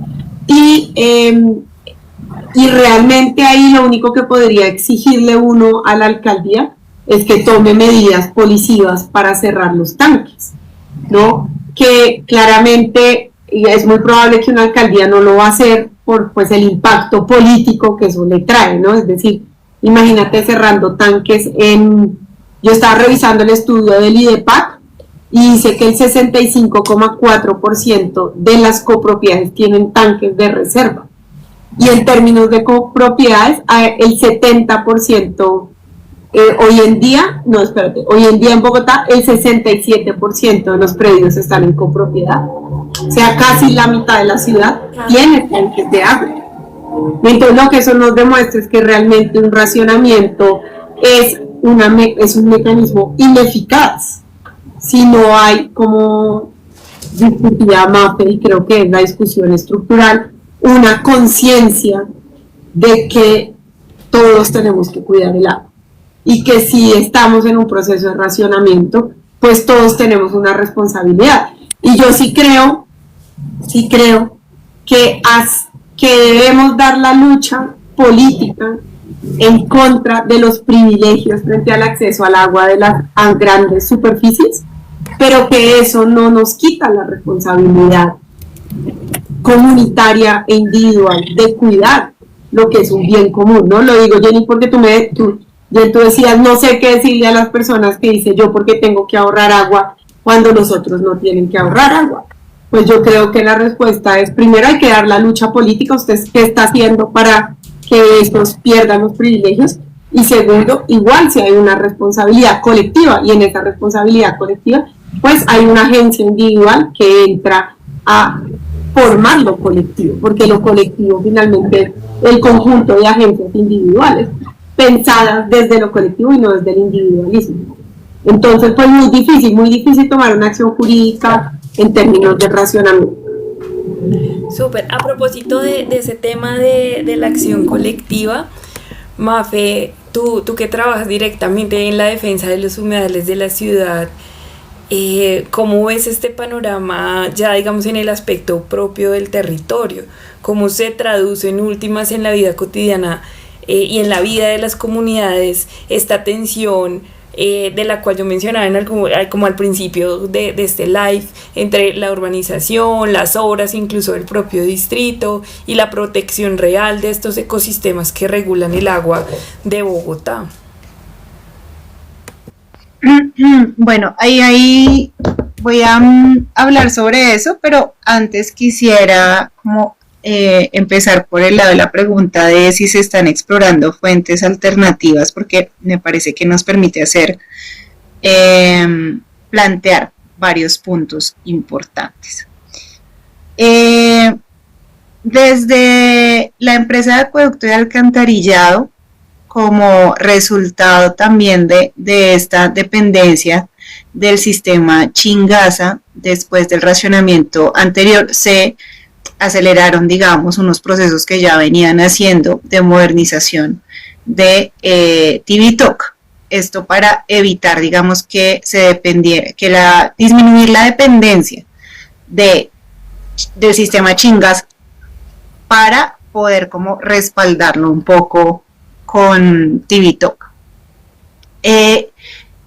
Y realmente ahí lo único que podría exigirle uno a la alcaldía es que tome medidas policivas para cerrar los tanques, ¿no? Que claramente es muy probable que una alcaldía no lo va a hacer por pues el impacto político que eso le trae, ¿no? Es decir, imagínate cerrando tanques yo estaba revisando el estudio del IDEPAC y dice que el 65,4% de las copropiedades tienen tanques de reserva. Y en términos de copropiedades, el 70% hoy en día en Bogotá el 67% de los predios están en copropiedad. O sea, casi la mitad de la ciudad tiene tanques de agua. Entonces lo que eso nos demuestra es que realmente un racionamiento es un mecanismo ineficaz si no hay, como discutía Mafe, y creo que es la discusión estructural, una conciencia de que todos tenemos que cuidar el agua y que si estamos en un proceso de racionamiento, pues todos tenemos una responsabilidad. Y yo sí creo que debemos dar la lucha política en contra de los privilegios frente al acceso al agua de las grandes superficies, pero que eso no nos quita la responsabilidad comunitaria e individual de cuidar lo que es un bien común, ¿no? Lo digo, Jenny, porque tú decías, no sé qué decirle a las personas que dicen yo porque tengo que ahorrar agua cuando los otros no tienen que ahorrar agua. Pues yo creo que la respuesta es, primero hay que dar la lucha política, usted qué está haciendo para que estos pierdan los privilegios, y segundo, igual si hay una responsabilidad colectiva, y en esa responsabilidad colectiva, pues hay una agencia individual que entra a formar lo colectivo, porque lo colectivo finalmente es el conjunto de agencias individuales pensadas desde lo colectivo y no desde el individualismo. Entonces, pues muy difícil tomar una acción jurídica en términos de racionamiento. Súper. A propósito de ese tema de la acción colectiva, Mafe, tú que trabajas directamente en la defensa de los humedales de la ciudad, ¿cómo ves este panorama ya digamos en el aspecto propio del territorio? ¿Cómo se traduce en últimas en la vida cotidiana y en la vida de las comunidades esta tensión de la cual yo mencionaba como al principio de este live, entre la urbanización, las obras, incluso el propio distrito y la protección real de estos ecosistemas que regulan el agua de Bogotá? Bueno, ahí voy a hablar sobre eso, pero antes quisiera como empezar por el lado de la pregunta de si se están explorando fuentes alternativas, porque me parece que nos permite plantear varios puntos importantes. Desde la empresa de acueducto y alcantarillado, como resultado también de esta dependencia del sistema Chingaza, después del racionamiento anterior, se aceleraron, digamos, unos procesos que ya venían haciendo de modernización de Tibitoc. Esto para evitar, digamos, que disminuir la dependencia del sistema Chingaza para poder como respaldarlo un poco con Tibitoc.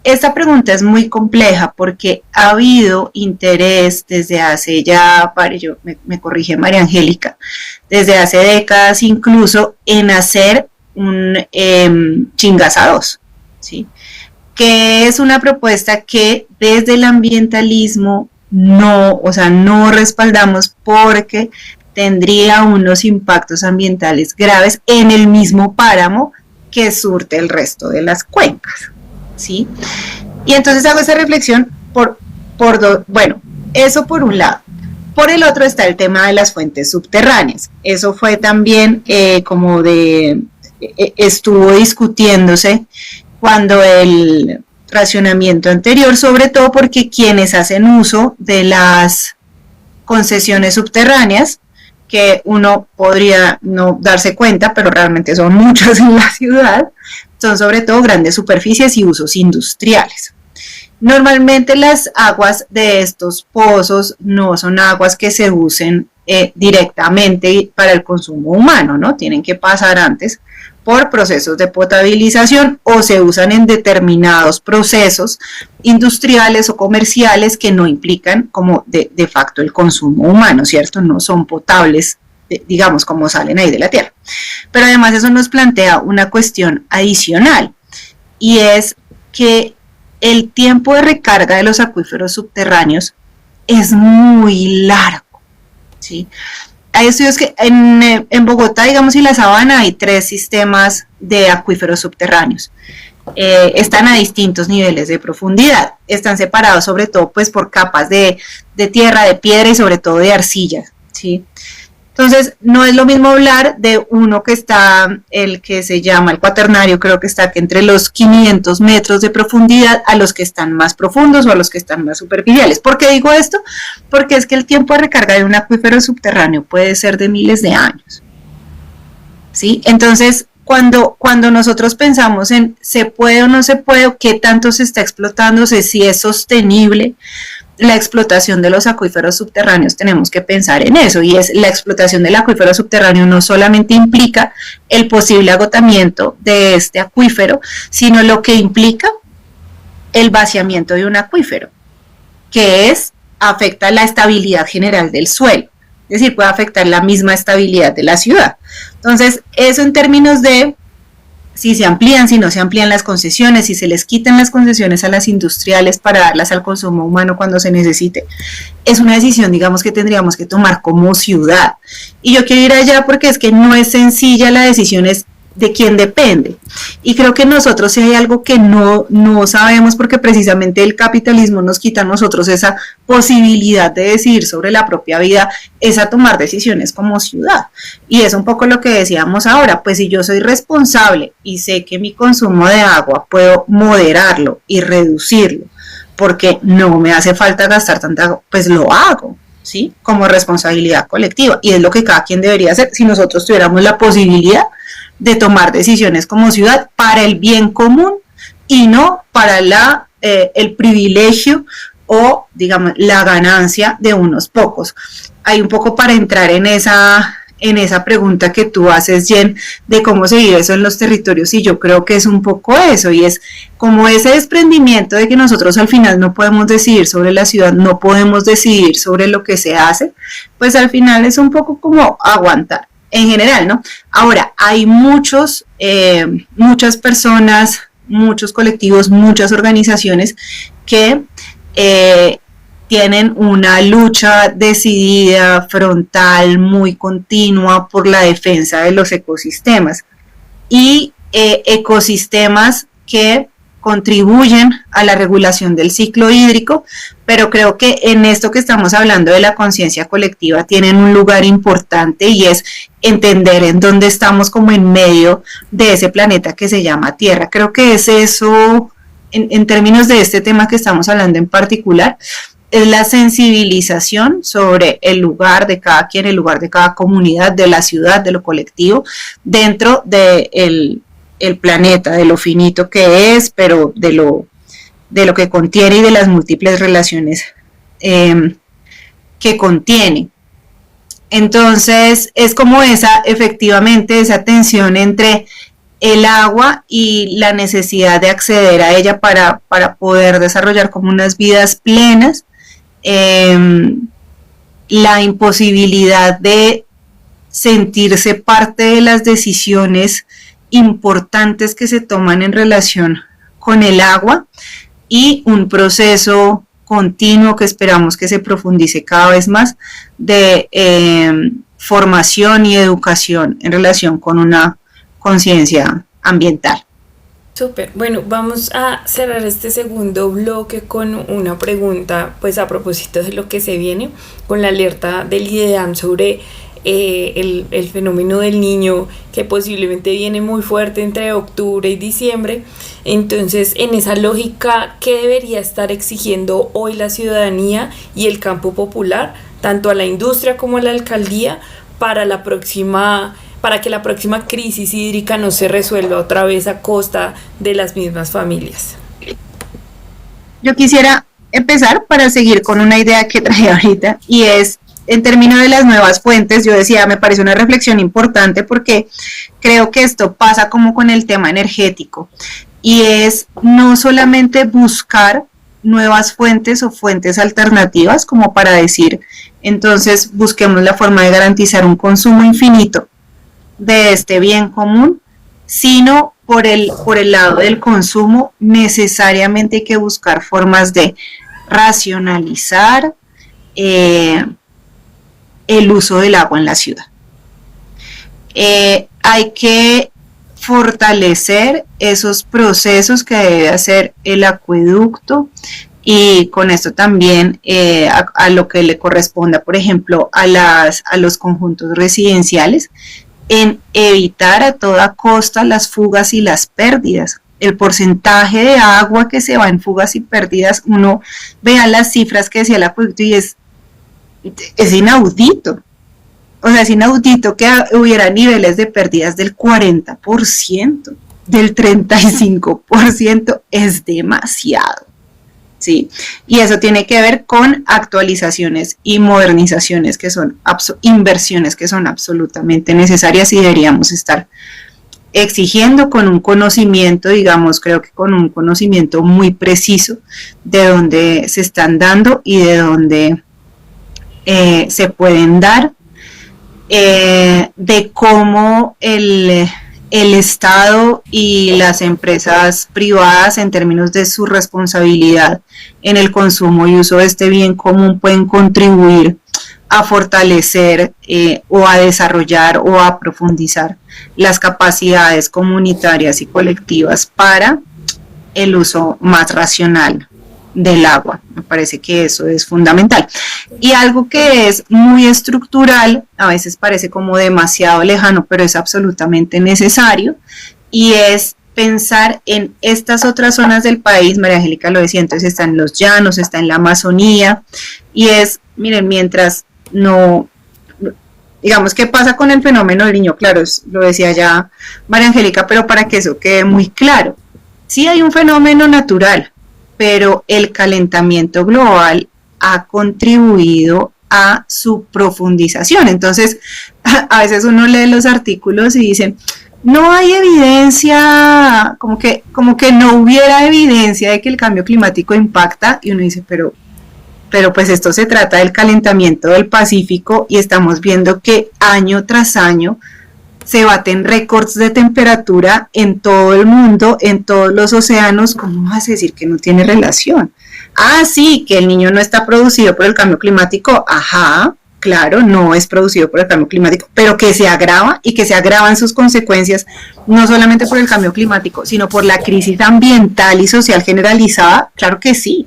Esta pregunta es muy compleja porque ha habido interés desde hace ya, me corrige María Angélica, desde hace décadas incluso en hacer un Chingaza 2, ¿sí? Que es una propuesta que desde el ambientalismo no respaldamos porque tendría unos impactos ambientales graves en el mismo páramo que surte el resto de las cuencas, ¿sí? Y entonces hago esa reflexión eso por un lado. Por el otro está el tema de las fuentes subterráneas. Eso fue también estuvo discutiéndose cuando el racionamiento anterior, sobre todo porque quienes hacen uso de las concesiones subterráneas, que uno podría no darse cuenta, pero realmente son muchas en la ciudad, son sobre todo grandes superficies y usos industriales. Normalmente las aguas de estos pozos no son aguas que se usen directamente para el consumo humano, ¿no? Tienen que pasar antes por procesos de potabilización o se usan en determinados procesos industriales o comerciales que no implican como de facto el consumo humano, ¿cierto? No son potables, digamos, como salen ahí de la tierra. Pero además eso nos plantea una cuestión adicional y es que el tiempo de recarga de los acuíferos subterráneos es muy largo, ¿sí? Hay estudios que en Bogotá, digamos, y la Sabana hay 3 sistemas de acuíferos subterráneos. están a distintos niveles de profundidad. Están separados sobre todo pues por capas de tierra, de piedra y sobre todo de arcilla, ¿sí? Entonces, no es lo mismo hablar de uno que está, el que se llama el cuaternario, creo que está entre los 500 metros de profundidad, a los que están más profundos o a los que están más superficiales. ¿Por qué digo esto? Porque es que el tiempo de recarga de un acuífero subterráneo puede ser de miles de años, ¿sí? Entonces, cuando nosotros pensamos en se puede o no se puede, o qué tanto se está explotando, si es sostenible la explotación de los acuíferos subterráneos, tenemos que pensar en eso, y es la explotación del acuífero subterráneo no solamente implica el posible agotamiento de este acuífero, sino lo que implica el vaciamiento de un acuífero, que afecta la estabilidad general del suelo, es decir, puede afectar la misma estabilidad de la ciudad. Entonces, eso en términos de si se amplían, si no se amplían las concesiones, si se les quitan las concesiones a las industriales para darlas al consumo humano cuando se necesite, es una decisión, digamos, que tendríamos que tomar como ciudad. Y yo quiero ir allá porque es que no es sencilla, la decisión es de quién depende. Y creo que nosotros, si hay algo que no sabemos, porque precisamente el capitalismo nos quita a nosotros esa posibilidad de decidir sobre la propia vida, es a tomar decisiones como ciudad. Y es un poco lo que decíamos ahora, pues si yo soy responsable y sé que mi consumo de agua puedo moderarlo y reducirlo, porque no me hace falta gastar tanta agua, pues lo hago, ¿sí? Como responsabilidad colectiva. Y es lo que cada quien debería hacer si nosotros tuviéramos la posibilidad de tomar decisiones como ciudad para el bien común y no para el privilegio o, digamos, la ganancia de unos pocos. Hay un poco para entrar en esa pregunta que tú haces, Jen, de cómo se vive eso en los territorios, y yo creo que es un poco eso, y es como ese desprendimiento de que nosotros al final no podemos decidir sobre la ciudad, no podemos decidir sobre lo que se hace, pues al final es un poco como aguantar. En general, ¿no? Ahora, hay muchas personas, muchos colectivos, muchas organizaciones que tienen una lucha decidida, frontal, muy continua por la defensa de los ecosistemas. Y ecosistemas que contribuyen a la regulación del ciclo hídrico, pero creo que en esto que estamos hablando de la conciencia colectiva tienen un lugar importante, y es entender en dónde estamos como en medio de ese planeta que se llama Tierra. Creo que es eso, en términos de este tema que estamos hablando en particular, es la sensibilización sobre el lugar de cada quien, el lugar de cada comunidad, de la ciudad, de lo colectivo, dentro del planeta, de lo finito que es, pero de lo que contiene y de las múltiples relaciones que contiene. Entonces, es como efectivamente, esa tensión entre el agua y la necesidad de acceder a ella para poder desarrollar como unas vidas plenas, la imposibilidad de sentirse parte de las decisiones importantes que se toman en relación con el agua, y un proceso continuo que esperamos que se profundice cada vez más de formación y educación en relación con una conciencia ambiental. Súper. Bueno, vamos a cerrar este segundo bloque con una pregunta, pues a propósito de lo que se viene, con la alerta del IDEAM sobre el fenómeno del niño, que posiblemente viene muy fuerte entre octubre y diciembre. Entonces, en esa lógica, ¿qué debería estar exigiendo hoy la ciudadanía y el campo popular, tanto a la industria como a la alcaldía, para que la próxima crisis hídrica no se resuelva otra vez a costa de las mismas familias? Yo quisiera empezar para seguir con una idea que traje ahorita, y es en términos de las nuevas fuentes. Yo decía, me parece una reflexión importante porque creo que esto pasa como con el tema energético, y es no solamente buscar nuevas fuentes o fuentes alternativas como para decir, entonces busquemos la forma de garantizar un consumo infinito de este bien común, sino por el lado del consumo necesariamente hay que buscar formas de racionalizar el uso del agua en la ciudad. Hay que fortalecer esos procesos que debe hacer el acueducto, y con esto también a lo que le corresponda, por ejemplo, a los conjuntos residenciales, en evitar a toda costa las fugas y las pérdidas. El porcentaje de agua que se va en fugas y pérdidas, uno vea las cifras que decía el acueducto y es inaudito. O sea, es inaudito que hubiera niveles de pérdidas del 40%, del 35%, es demasiado. Sí, y eso tiene que ver con actualizaciones y modernizaciones que son inversiones que son absolutamente necesarias y deberíamos estar exigiendo con un conocimiento, digamos, creo que con un conocimiento muy preciso de dónde se están dando y de dónde se pueden dar, de cómo el Estado y las empresas privadas, en términos de su responsabilidad en el consumo y uso de este bien común, pueden contribuir a fortalecer o a desarrollar o a profundizar las capacidades comunitarias y colectivas para el uso más racional del agua. Me parece que eso es fundamental. Y algo que es muy estructural, a veces parece como demasiado lejano, pero es absolutamente necesario, y es pensar en estas otras zonas del país. María Angélica lo decía, entonces está en los llanos, está en la Amazonía, y es, miren, mientras no, digamos, ¿qué pasa con el fenómeno del Niño? Claro, lo decía ya María Angélica, pero para que eso quede muy claro, sí hay un fenómeno natural, pero el calentamiento global ha contribuido a su profundización. Entonces, a veces uno lee los artículos y dicen, no hay evidencia, como que no hubiera evidencia de que el cambio climático impacta, y uno dice, pero pues esto se trata del calentamiento del Pacífico, y estamos viendo que año tras año se baten récords de temperatura en todo el mundo, en todos los océanos. ¿Cómo vas a decir que no tiene relación? Ah, sí, que el Niño no está producido por el cambio climático. Ajá, claro, no es producido por el cambio climático, pero que se agrava, y que se agravan sus consecuencias, no solamente por el cambio climático, sino por la crisis ambiental y social generalizada. Claro que sí.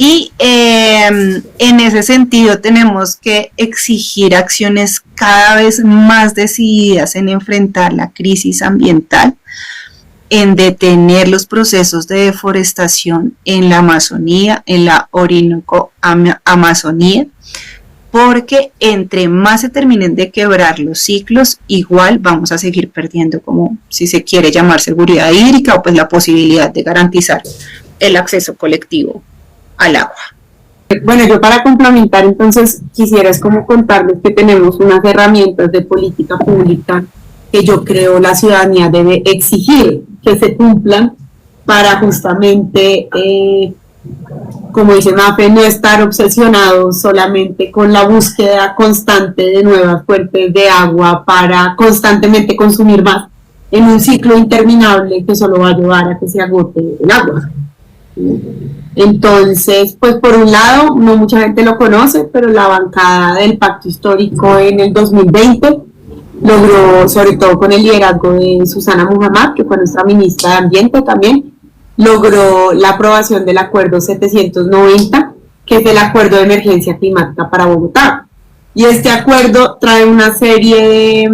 Y en ese sentido tenemos que exigir acciones cada vez más decididas en enfrentar la crisis ambiental, en detener los procesos de deforestación en la Amazonía, en la Orinoco-Amazonía, porque entre más se terminen de quebrar los ciclos, igual vamos a seguir perdiendo, como si se quiere llamar, seguridad hídrica, o pues la posibilidad de garantizar el acceso colectivo al agua. Bueno, yo para complementar, entonces quisiera es como contarles que tenemos unas herramientas de política pública que yo creo la ciudadanía debe exigir que se cumplan para justamente, como dice Mafe, no estar obsesionados solamente con la búsqueda constante de nuevas fuentes de agua para constantemente consumir más en un ciclo interminable que solo va a llevar a que se agote el agua. Entonces, pues por un lado, no mucha gente lo conoce, pero la bancada del Pacto Histórico en el 2020 logró, sobre todo con el liderazgo de Susana Muhammad, que fue nuestra ministra de Ambiente también, logró la aprobación del Acuerdo 790, que es el Acuerdo de Emergencia Climática para Bogotá. Y este acuerdo trae una serie de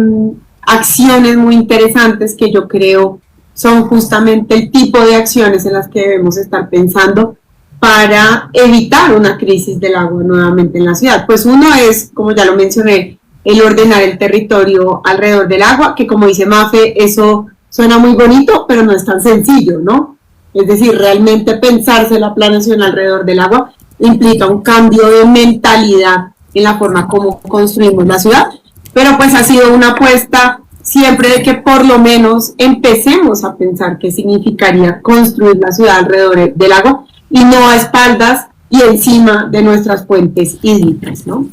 acciones muy interesantes que yo creo son justamente el tipo de acciones en las que debemos estar pensando para evitar una crisis del agua nuevamente en la ciudad. Pues uno es, como ya lo mencioné, el ordenar el territorio alrededor del agua, que como dice Mafe, eso suena muy bonito, pero no es tan sencillo, ¿no? Es decir, realmente pensarse la planeación alrededor del agua implica un cambio de mentalidad en la forma como construimos la ciudad, pero pues ha sido una apuesta siempre de que por lo menos empecemos a pensar qué significaría construir la ciudad alrededor del agua y no a espaldas y encima de nuestras fuentes hídricas, ¿no?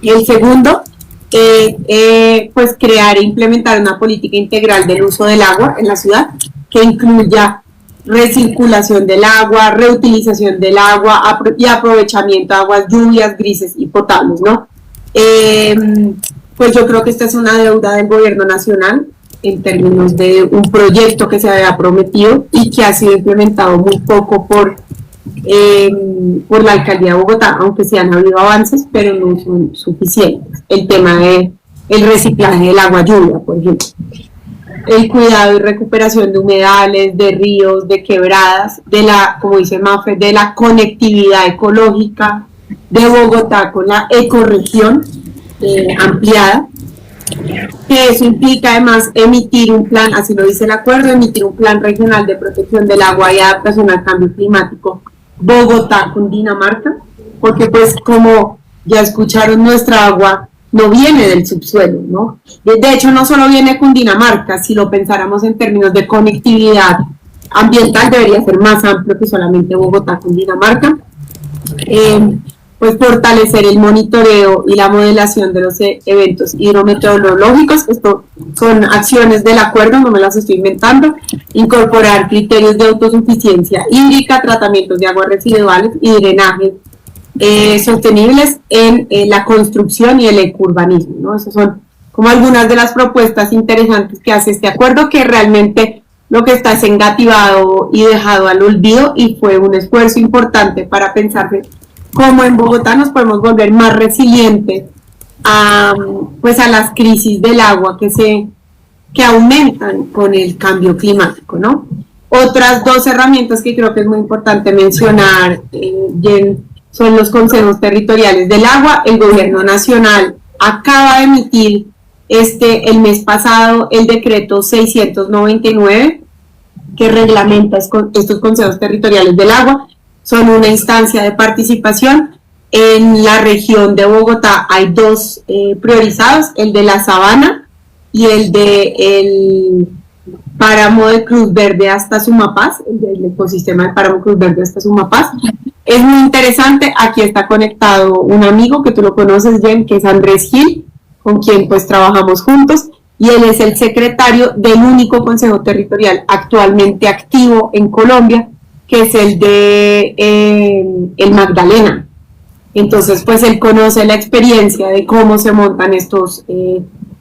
Y el segundo, pues crear e implementar una política integral del uso del agua en la ciudad que incluya recirculación del agua, reutilización del agua y aprovechamiento de aguas lluvias, grises y potables, ¿no? Pues yo creo que esta es una deuda del gobierno nacional, en términos de un proyecto que se había prometido y que ha sido implementado muy poco por la alcaldía de Bogotá, aunque sí han habido avances, pero no son suficientes. El tema de el reciclaje del agua lluvia, por ejemplo, el cuidado y recuperación de humedales, de ríos, de quebradas, de la, como dice Mafe, de la conectividad ecológica de Bogotá con la ecorregión ampliada, que eso implica además emitir un plan, así lo dice el acuerdo, emitir un plan regional de protección del agua y adaptación al cambio climático Bogotá con Dinamarca, porque pues como ya escucharon, nuestra agua no viene del subsuelo, ¿no? De hecho, no solo viene con Dinamarca, si lo pensáramos en términos de conectividad ambiental, debería ser más amplio que solamente Bogotá con Dinamarca. Pues fortalecer el monitoreo y la modelación de los eventos hidrometeorológicos. Esto son acciones del acuerdo, no me las estoy inventando. Incorporar criterios de autosuficiencia hídrica, tratamientos de aguas residuales y drenajes sostenibles en la construcción y el ecourbanismo, ¿no? Esas son como algunas de las propuestas interesantes que hace este acuerdo, que realmente lo que está es engativado y dejado al olvido, y fue un esfuerzo importante para pensarse cómo en Bogotá nos podemos volver más resilientes a las crisis del agua que aumentan con el cambio climático, ¿no? Otras dos herramientas que creo que es muy importante mencionar, son los consejos territoriales del agua. El gobierno nacional acaba de emitir el mes pasado el decreto 699 que reglamenta estos consejos territoriales del agua. Son una instancia de participación. En la región de Bogotá hay dos priorizados, el de la Sabana y el de el páramo de Cruz Verde hasta Sumapaz, el del ecosistema del páramo Cruz Verde hasta Sumapaz. Es muy interesante, aquí está conectado un amigo que tú lo conoces, Jen, que es Andrés Gil, con quien pues trabajamos juntos, y él es el secretario del único consejo territorial actualmente activo en Colombia, que es el de el Magdalena. Entonces, pues él conoce la experiencia de cómo se montan estos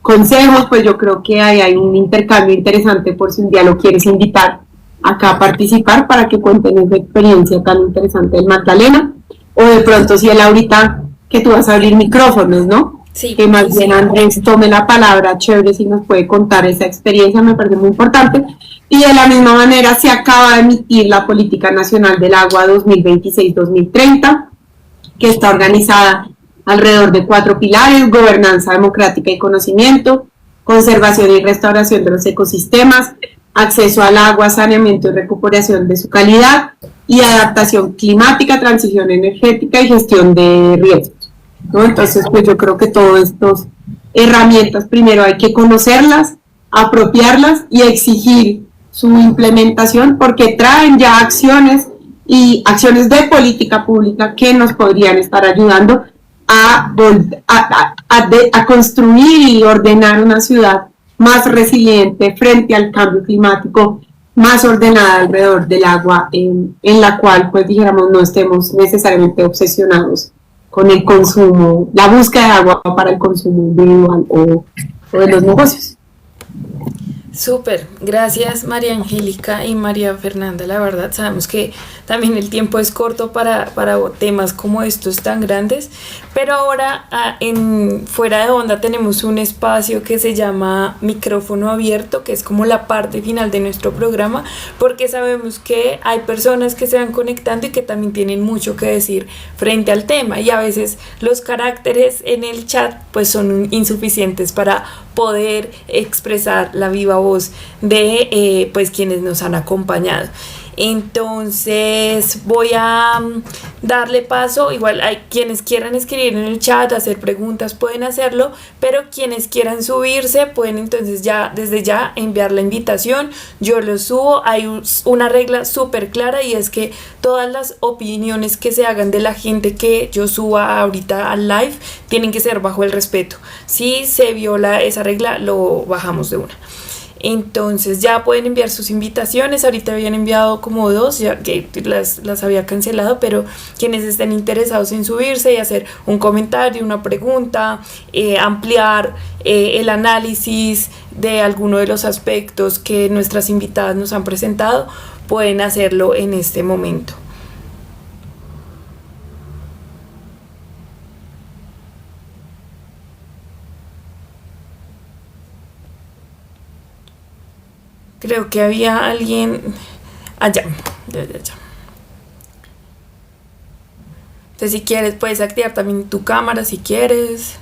consejos. Pues yo creo que hay un intercambio interesante por si un día lo quieres invitar acá a participar para que cuenten esa experiencia tan interesante del Magdalena, o de pronto si él ahorita que tú vas a abrir micrófonos, ¿no? Sí, que más bien Andrés tome la palabra, chévere, si nos puede contar esa experiencia, me parece muy importante. Y de la misma manera se acaba de emitir la Política Nacional del Agua 2026-2030, que está organizada alrededor de 4 pilares: gobernanza democrática y conocimiento, conservación y restauración de los ecosistemas, acceso al agua, saneamiento y recuperación de su calidad, y adaptación climática, transición energética y gestión de riesgos, ¿no? Entonces, pues yo creo que todas estas herramientas primero hay que conocerlas, apropiarlas y exigir su implementación, porque traen ya acciones y acciones de política pública que nos podrían estar ayudando a construir y ordenar una ciudad más resiliente frente al cambio climático, más ordenada alrededor del agua, en la cual, pues dijéramos, no estemos necesariamente obsesionados con el consumo, la búsqueda de agua para el consumo individual o de los negocios. Súper, gracias María Angélica y María Fernanda. La verdad, sabemos que también el tiempo es corto para temas como estos tan grandes, pero ahora en Fuera de Onda tenemos un espacio que se llama Micrófono Abierto, que es como la parte final de nuestro programa, porque sabemos que hay personas que se van conectando y que también tienen mucho que decir frente al tema, y a veces los caracteres en el chat pues son insuficientes para poder expresar la viva voz de pues quienes nos han acompañado. Entonces voy a darle paso. Igual hay quienes quieran escribir en el chat, hacer preguntas, pueden hacerlo, pero quienes quieran subirse pueden entonces ya desde ya enviar la invitación. Yo lo subo. Hay una regla súper clara, y es que todas las opiniones que se hagan de la gente que yo suba ahorita al live tienen que ser bajo el respeto. Si se viola esa regla, lo bajamos de una. Entonces ya pueden enviar sus invitaciones. Ahorita habían enviado como 2, ya que las había cancelado, pero quienes estén interesados en subirse y hacer un comentario, una pregunta, ampliar el análisis de alguno de los aspectos que nuestras invitadas nos han presentado, pueden hacerlo en este momento. Creo que había alguien allá. Entonces, si quieres, puedes activar también tu cámara si quieres.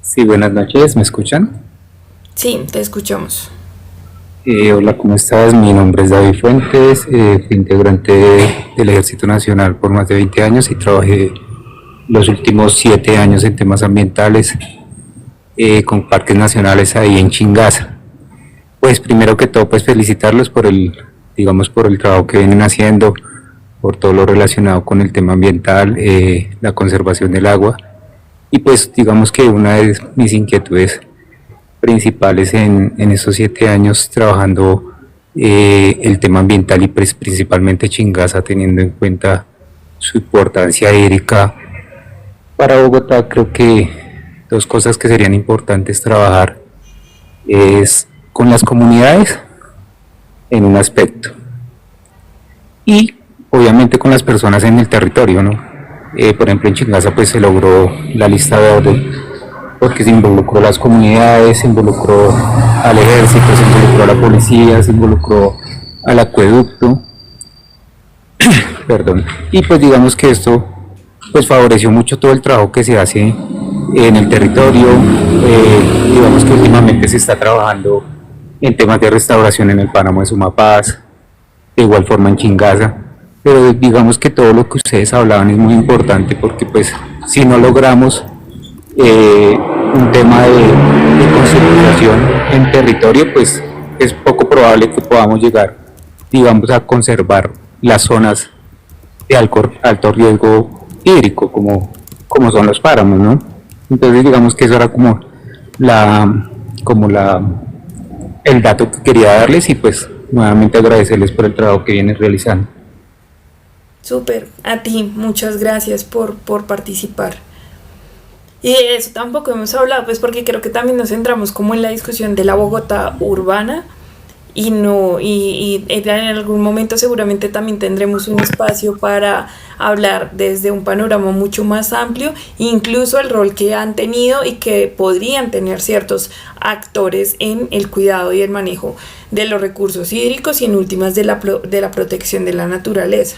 Sí, buenas noches, ¿me escuchan? Sí, te escuchamos. Hola, ¿cómo estás? Mi nombre es David Fuentes, fui integrante del Ejército Nacional por más de 20 años y trabajé los últimos 7 años en temas ambientales con parques nacionales ahí en Chingaza. Pues primero que todo, pues felicitarlos por el trabajo que vienen haciendo, por todo lo relacionado con el tema ambiental, la conservación del agua. Y pues digamos que una de mis inquietudes principales en estos 7 años trabajando el tema ambiental y pues principalmente Chingaza, teniendo en cuenta su importancia hídrica para Bogotá, creo que 2 cosas que serían importantes trabajar es con las comunidades en un aspecto y obviamente con las personas en el territorio, ¿no? Por ejemplo, en Chingaza pues se logró la lista verde porque se involucró a las comunidades, se involucró al ejército, se involucró a la policía, se involucró al acueducto, perdón, y pues digamos que esto pues favoreció mucho todo el trabajo que se hace en el territorio. Digamos que últimamente se está trabajando en temas de restauración en el páramo de Sumapaz, de igual forma en Chingaza, pero digamos que todo lo que ustedes hablaban es muy importante porque pues si no logramos un tema de consolidación en territorio, pues es poco probable que podamos llegar, digamos, a conservar las zonas de alto riesgo hídrico como son los páramos, ¿no? Entonces digamos que eso era como el dato que quería darles y pues nuevamente agradecerles por el trabajo que vienen realizando. Súper, a ti, muchas gracias por participar. Y de eso tampoco hemos hablado, pues porque creo que también nos centramos como en la discusión de la Bogotá urbana y en algún momento seguramente también tendremos un espacio para hablar desde un panorama mucho más amplio, incluso el rol que han tenido y que podrían tener ciertos actores en el cuidado y el manejo de los recursos hídricos y en últimas de la protección de la naturaleza.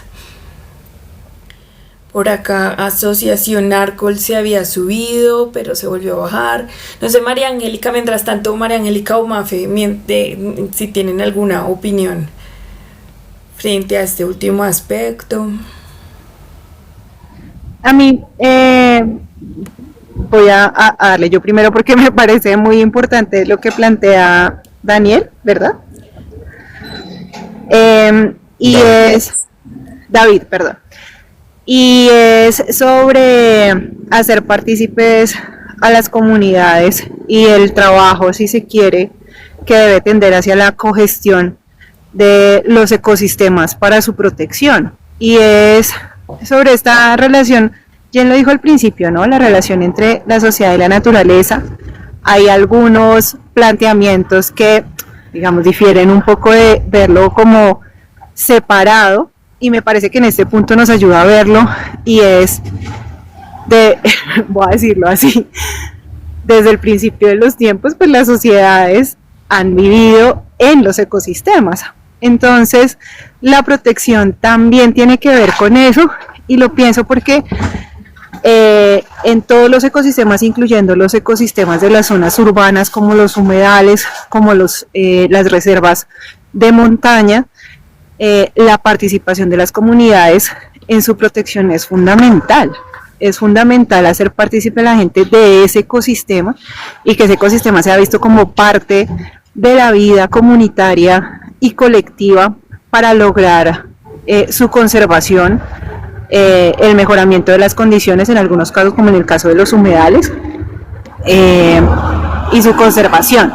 Por acá, Asociación Narcol se había subido, pero se volvió a bajar. No sé, María Angélica, mientras tanto, María Angélica o Mafe, si tienen alguna opinión frente a este último aspecto. A mí, voy a darle yo primero porque me parece muy importante lo que plantea Daniel, ¿verdad? Y es David, perdón. Y es sobre hacer partícipes a las comunidades y el trabajo, si se quiere, que debe tender hacia la cogestión de los ecosistemas para su protección. Y es sobre esta relación, Jen lo dijo al principio, ¿no? La relación entre la sociedad y la naturaleza. Hay algunos planteamientos que, digamos, difieren un poco de verlo como separado, y me parece que en este punto nos ayuda a verlo, y es voy a decirlo así, desde el principio de los tiempos, pues las sociedades han vivido en los ecosistemas. Entonces, la protección también tiene que ver con eso, y lo pienso porque en todos los ecosistemas, incluyendo los ecosistemas de las zonas urbanas, como los humedales, como las reservas de montaña, la participación de las comunidades en su protección es fundamental. Es fundamental hacer partícipe a la gente de ese ecosistema y que ese ecosistema sea visto como parte de la vida comunitaria y colectiva para lograr su conservación el mejoramiento de las condiciones, en algunos casos como en el caso de los humedales, y su conservación.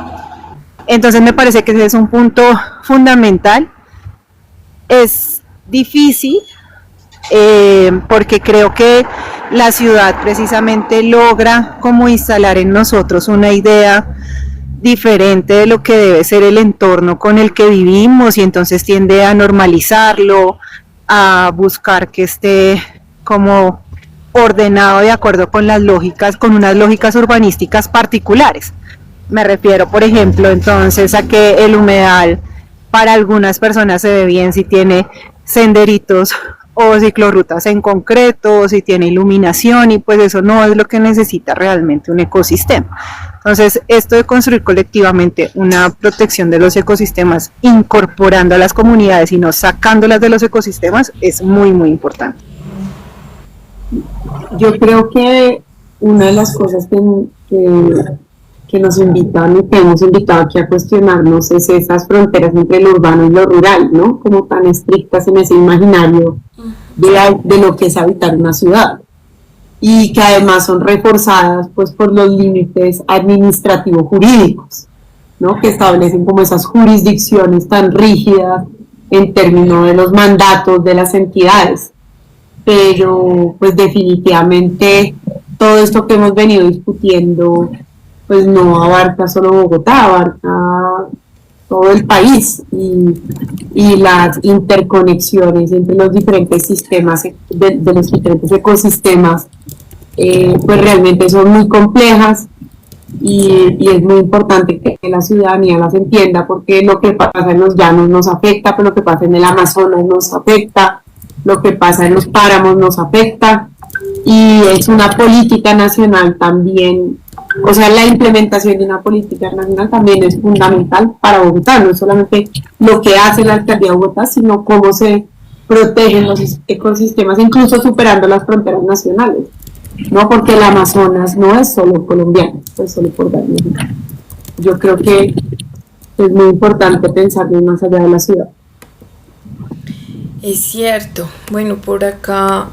Entonces me parece que ese es un punto fundamental. Es difícil porque creo que la ciudad precisamente logra como instalar en nosotros una idea diferente de lo que debe ser el entorno con el que vivimos, y entonces tiende a normalizarlo, a buscar que esté como ordenado de acuerdo con las lógicas, con unas lógicas urbanísticas particulares. Me refiero, por ejemplo, entonces a que el humedal para algunas personas se ve bien si tiene senderitos o ciclorrutas en concreto, o si tiene iluminación, y pues eso no es lo que necesita realmente un ecosistema. Entonces, esto de construir colectivamente una protección de los ecosistemas, incorporando a las comunidades y no sacándolas de los ecosistemas, es muy, muy importante. Yo creo que una de las cosas que nos invitan y que hemos invitado aquí a cuestionarnos es esas fronteras entre lo urbano y lo rural, ¿no? Como tan estrictas en ese imaginario de lo que es habitar una ciudad, y que además son reforzadas pues por los límites administrativos jurídicos, ¿no? Que establecen como esas jurisdicciones tan rígidas en términos de los mandatos de las entidades. Pero pues definitivamente todo esto que hemos venido discutiendo pues no abarca solo Bogotá, abarca todo el país, y las interconexiones entre los diferentes sistemas, de los diferentes ecosistemas, pues realmente son muy complejas, y es muy importante que la ciudadanía las entienda, porque lo que pasa en los llanos nos afecta, pero lo que pasa en el Amazonas nos afecta, lo que pasa en los páramos nos afecta, y es una política nacional también. O sea, la implementación de una política nacional también es fundamental para Bogotá, no es solamente lo que hace la alcaldía de Bogotá, sino cómo se protegen los ecosistemas, incluso superando las fronteras nacionales, ¿no? Porque el Amazonas no es solo colombiano, es solo por dar mexicano. Yo creo que es muy importante pensar más allá de la ciudad. Es cierto. Bueno, por acá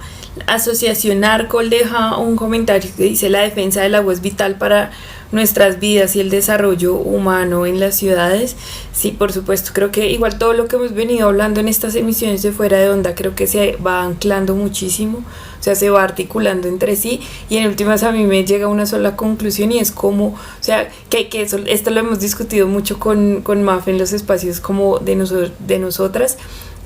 Asociación Arcol deja un comentario que dice: la defensa del agua es vital para nuestras vidas y el desarrollo humano en las ciudades. Sí, por supuesto, creo que igual todo lo que hemos venido hablando en estas emisiones de Fuera de Onda, creo que se va anclando muchísimo, o sea, se va articulando entre sí, y en últimas a mí me llega una sola conclusión, y es como, o sea, que eso, esto lo hemos discutido mucho con Maf en los espacios como de nosotras,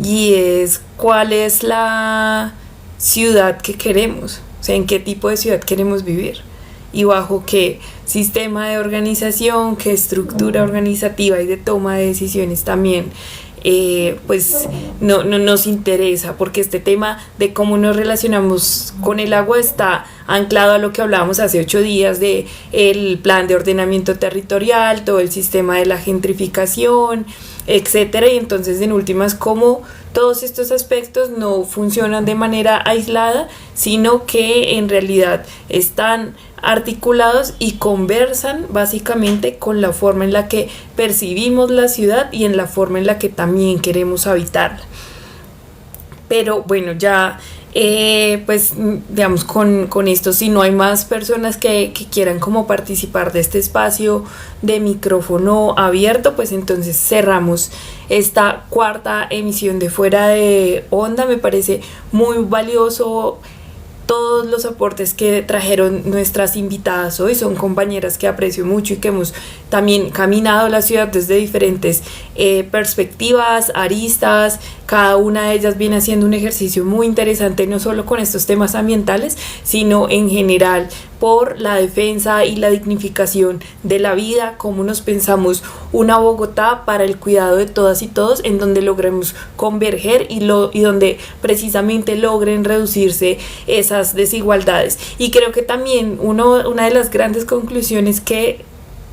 y es cuál es la ciudad que queremos, o sea, en qué tipo de ciudad queremos vivir y bajo qué sistema de organización, qué estructura organizativa y de toma de decisiones también pues no nos interesa, porque este tema de cómo nos relacionamos con el agua está anclado a lo que hablábamos hace 8 días de el plan de ordenamiento territorial, todo el sistema de la gentrificación, etcétera, y entonces en últimas cómo todos estos aspectos no funcionan de manera aislada, sino que en realidad están articulados y conversan básicamente con la forma en la que percibimos la ciudad y en la forma en la que también queremos habitarla. Pero bueno, ya pues digamos con esto, si no hay más personas que quieran como participar de este espacio de micrófono abierto, pues entonces cerramos esta 4ª emisión de Fuera de Onda. Me parece muy valioso todos los aportes que trajeron nuestras invitadas hoy. Son compañeras que aprecio mucho y que hemos también caminado la ciudad desde diferentes perspectivas, aristas. Cada una de ellas viene haciendo un ejercicio muy interesante, no solo con estos temas ambientales, sino en general por la defensa y la dignificación de la vida, cómo nos pensamos una Bogotá para el cuidado de todas y todos, en donde logremos converger y donde precisamente logren reducirse esas desigualdades. Y creo que también una de las grandes conclusiones que,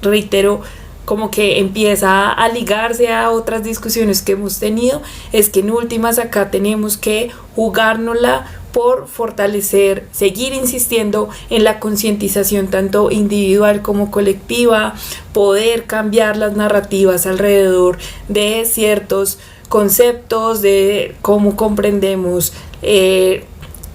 reitero, como que empieza a ligarse a otras discusiones que hemos tenido, es que en últimas acá tenemos que jugárnosla por fortalecer, seguir insistiendo en la concientización tanto individual como colectiva, poder cambiar las narrativas alrededor de ciertos conceptos, de cómo comprendemos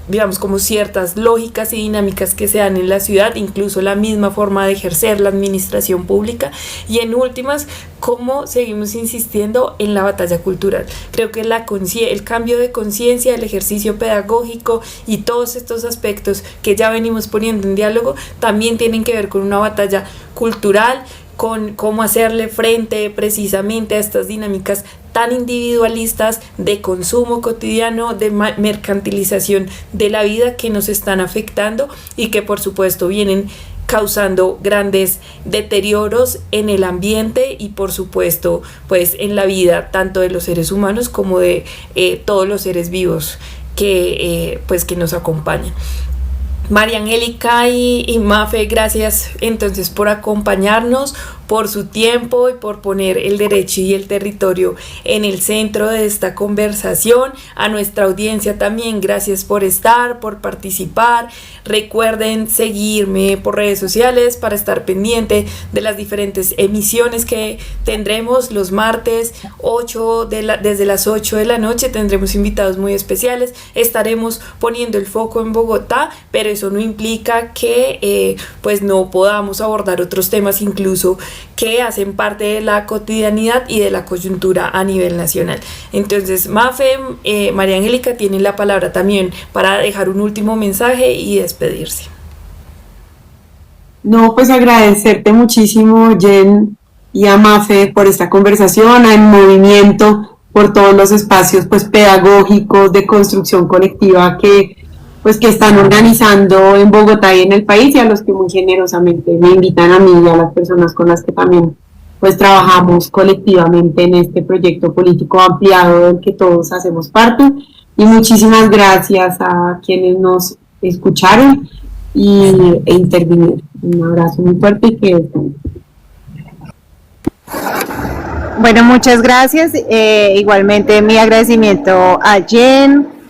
digamos, como ciertas lógicas y dinámicas que se dan en la ciudad, incluso la misma forma de ejercer la administración pública, y en últimas, cómo seguimos insistiendo en la batalla cultural. Creo que el cambio de conciencia, el ejercicio pedagógico y todos estos aspectos que ya venimos poniendo en diálogo también tienen que ver con una batalla cultural, con cómo hacerle frente precisamente a estas dinámicas tan individualistas de consumo cotidiano, de mercantilización de la vida que nos están afectando y que por supuesto vienen causando grandes deterioros en el ambiente y por supuesto pues en la vida tanto de los seres humanos como de todos los seres vivos que nos acompañan. María Angélica y Mafe, gracias entonces por acompañarnos, por su tiempo y por poner el derecho y el territorio en el centro de esta conversación. A nuestra audiencia también, gracias por estar, por participar. Recuerden seguirme por redes sociales para estar pendiente de las diferentes emisiones que tendremos los martes desde las 8 de la noche. Tendremos invitados muy especiales. Estaremos poniendo el foco en Bogotá, pero eso no implica que pues no podamos abordar otros temas incluso que hacen parte de la cotidianidad y de la coyuntura a nivel nacional. Entonces, Mafe, María Angélica tienen la palabra también para dejar un último mensaje y despedirse. No, pues agradecerte muchísimo, Jen, y a Mafe por esta conversación, a En Movimiento, por todos los espacios pues pedagógicos de construcción colectiva que están organizando en Bogotá y en el país, y a los que muy generosamente me invitan a mí y a las personas con las que también pues trabajamos colectivamente en este proyecto político ampliado del que todos hacemos parte. Y muchísimas gracias a quienes nos escucharon e intervinieron. Un abrazo muy fuerte y que estén. Bueno, muchas gracias. Igualmente mi agradecimiento a Jen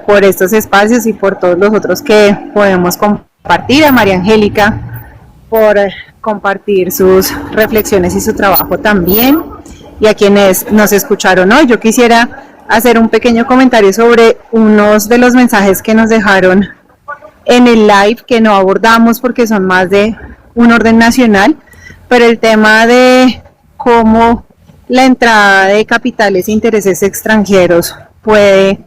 por estos espacios y por todos los otros que podemos compartir, a María Angélica por compartir sus reflexiones y su trabajo también, y a quienes nos escucharon hoy. Yo quisiera hacer un pequeño comentario sobre unos de los mensajes que nos dejaron en el live que no abordamos porque son más de un orden nacional, pero el tema de cómo la entrada de capitales e intereses extranjeros puede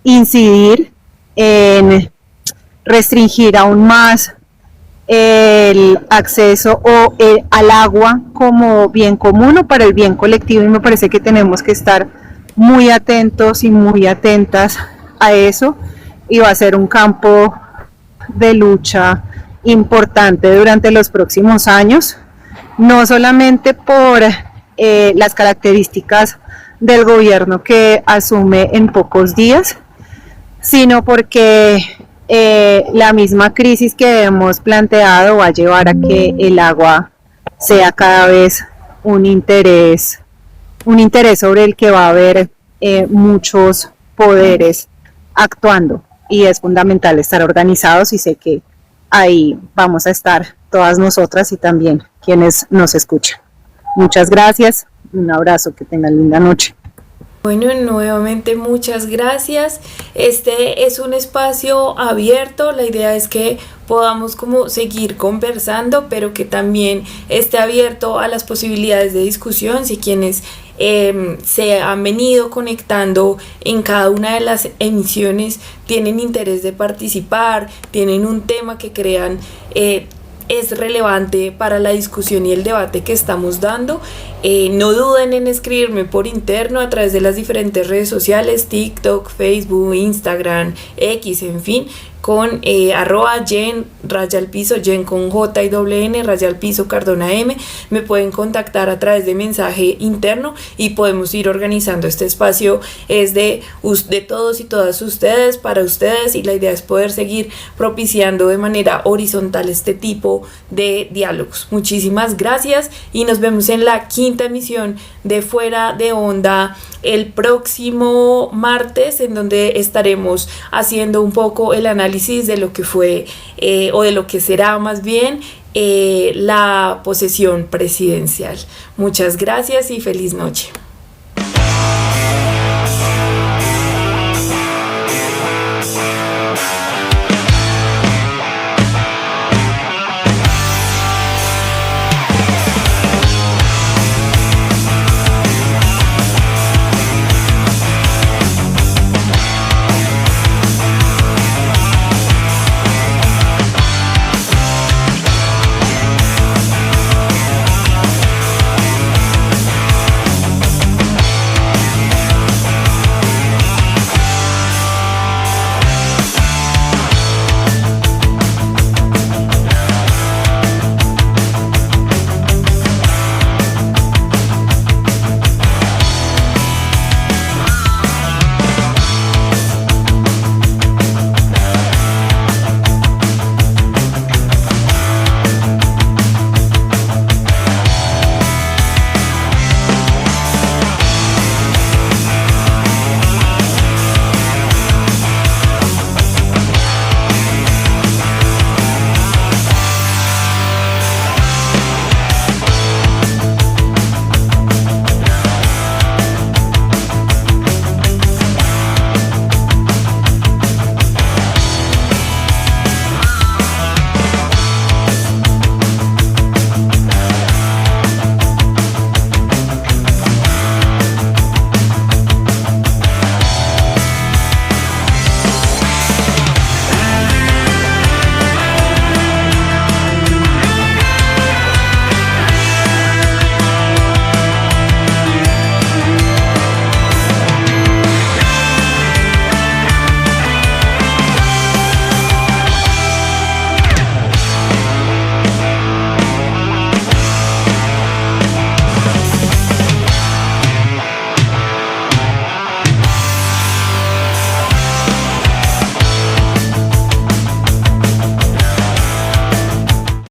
incidir en restringir aún más el acceso al agua como bien común o para el bien colectivo, y me parece que tenemos que estar muy atentos y muy atentas a eso, y va a ser un campo de lucha importante durante los próximos años, no solamente por las características del gobierno que asume en pocos días, sino porque la misma crisis que hemos planteado va a llevar a que el agua sea cada vez un interés sobre el que va a haber muchos poderes actuando, y es fundamental estar organizados, y sé que ahí vamos a estar todas nosotras y también quienes nos escuchan. Muchas gracias, un abrazo, que tengan linda noche. Bueno, nuevamente muchas gracias. Este es un espacio abierto, la idea es que podamos como seguir conversando, pero que también esté abierto a las posibilidades de discusión. Si quienes se han venido conectando en cada una de las emisiones tienen interés de participar, tienen un tema que crean es relevante para la discusión y el debate que estamos dando, no duden en escribirme por interno a través de las diferentes redes sociales, TikTok, Facebook, Instagram, X, en fin, con @Jen Jen con J y doble N Cardona M. Me pueden contactar a través de mensaje interno y podemos ir organizando este espacio. Es de todos y todas ustedes, para ustedes, y la idea es poder seguir propiciando de manera horizontal este tipo de diálogos. Muchísimas gracias y nos vemos en la 5ª emisión de Fuera de Onda el próximo martes, en donde estaremos haciendo un poco el análisis de lo que fue o de lo que será más bien la posesión presidencial. Muchas gracias y feliz noche.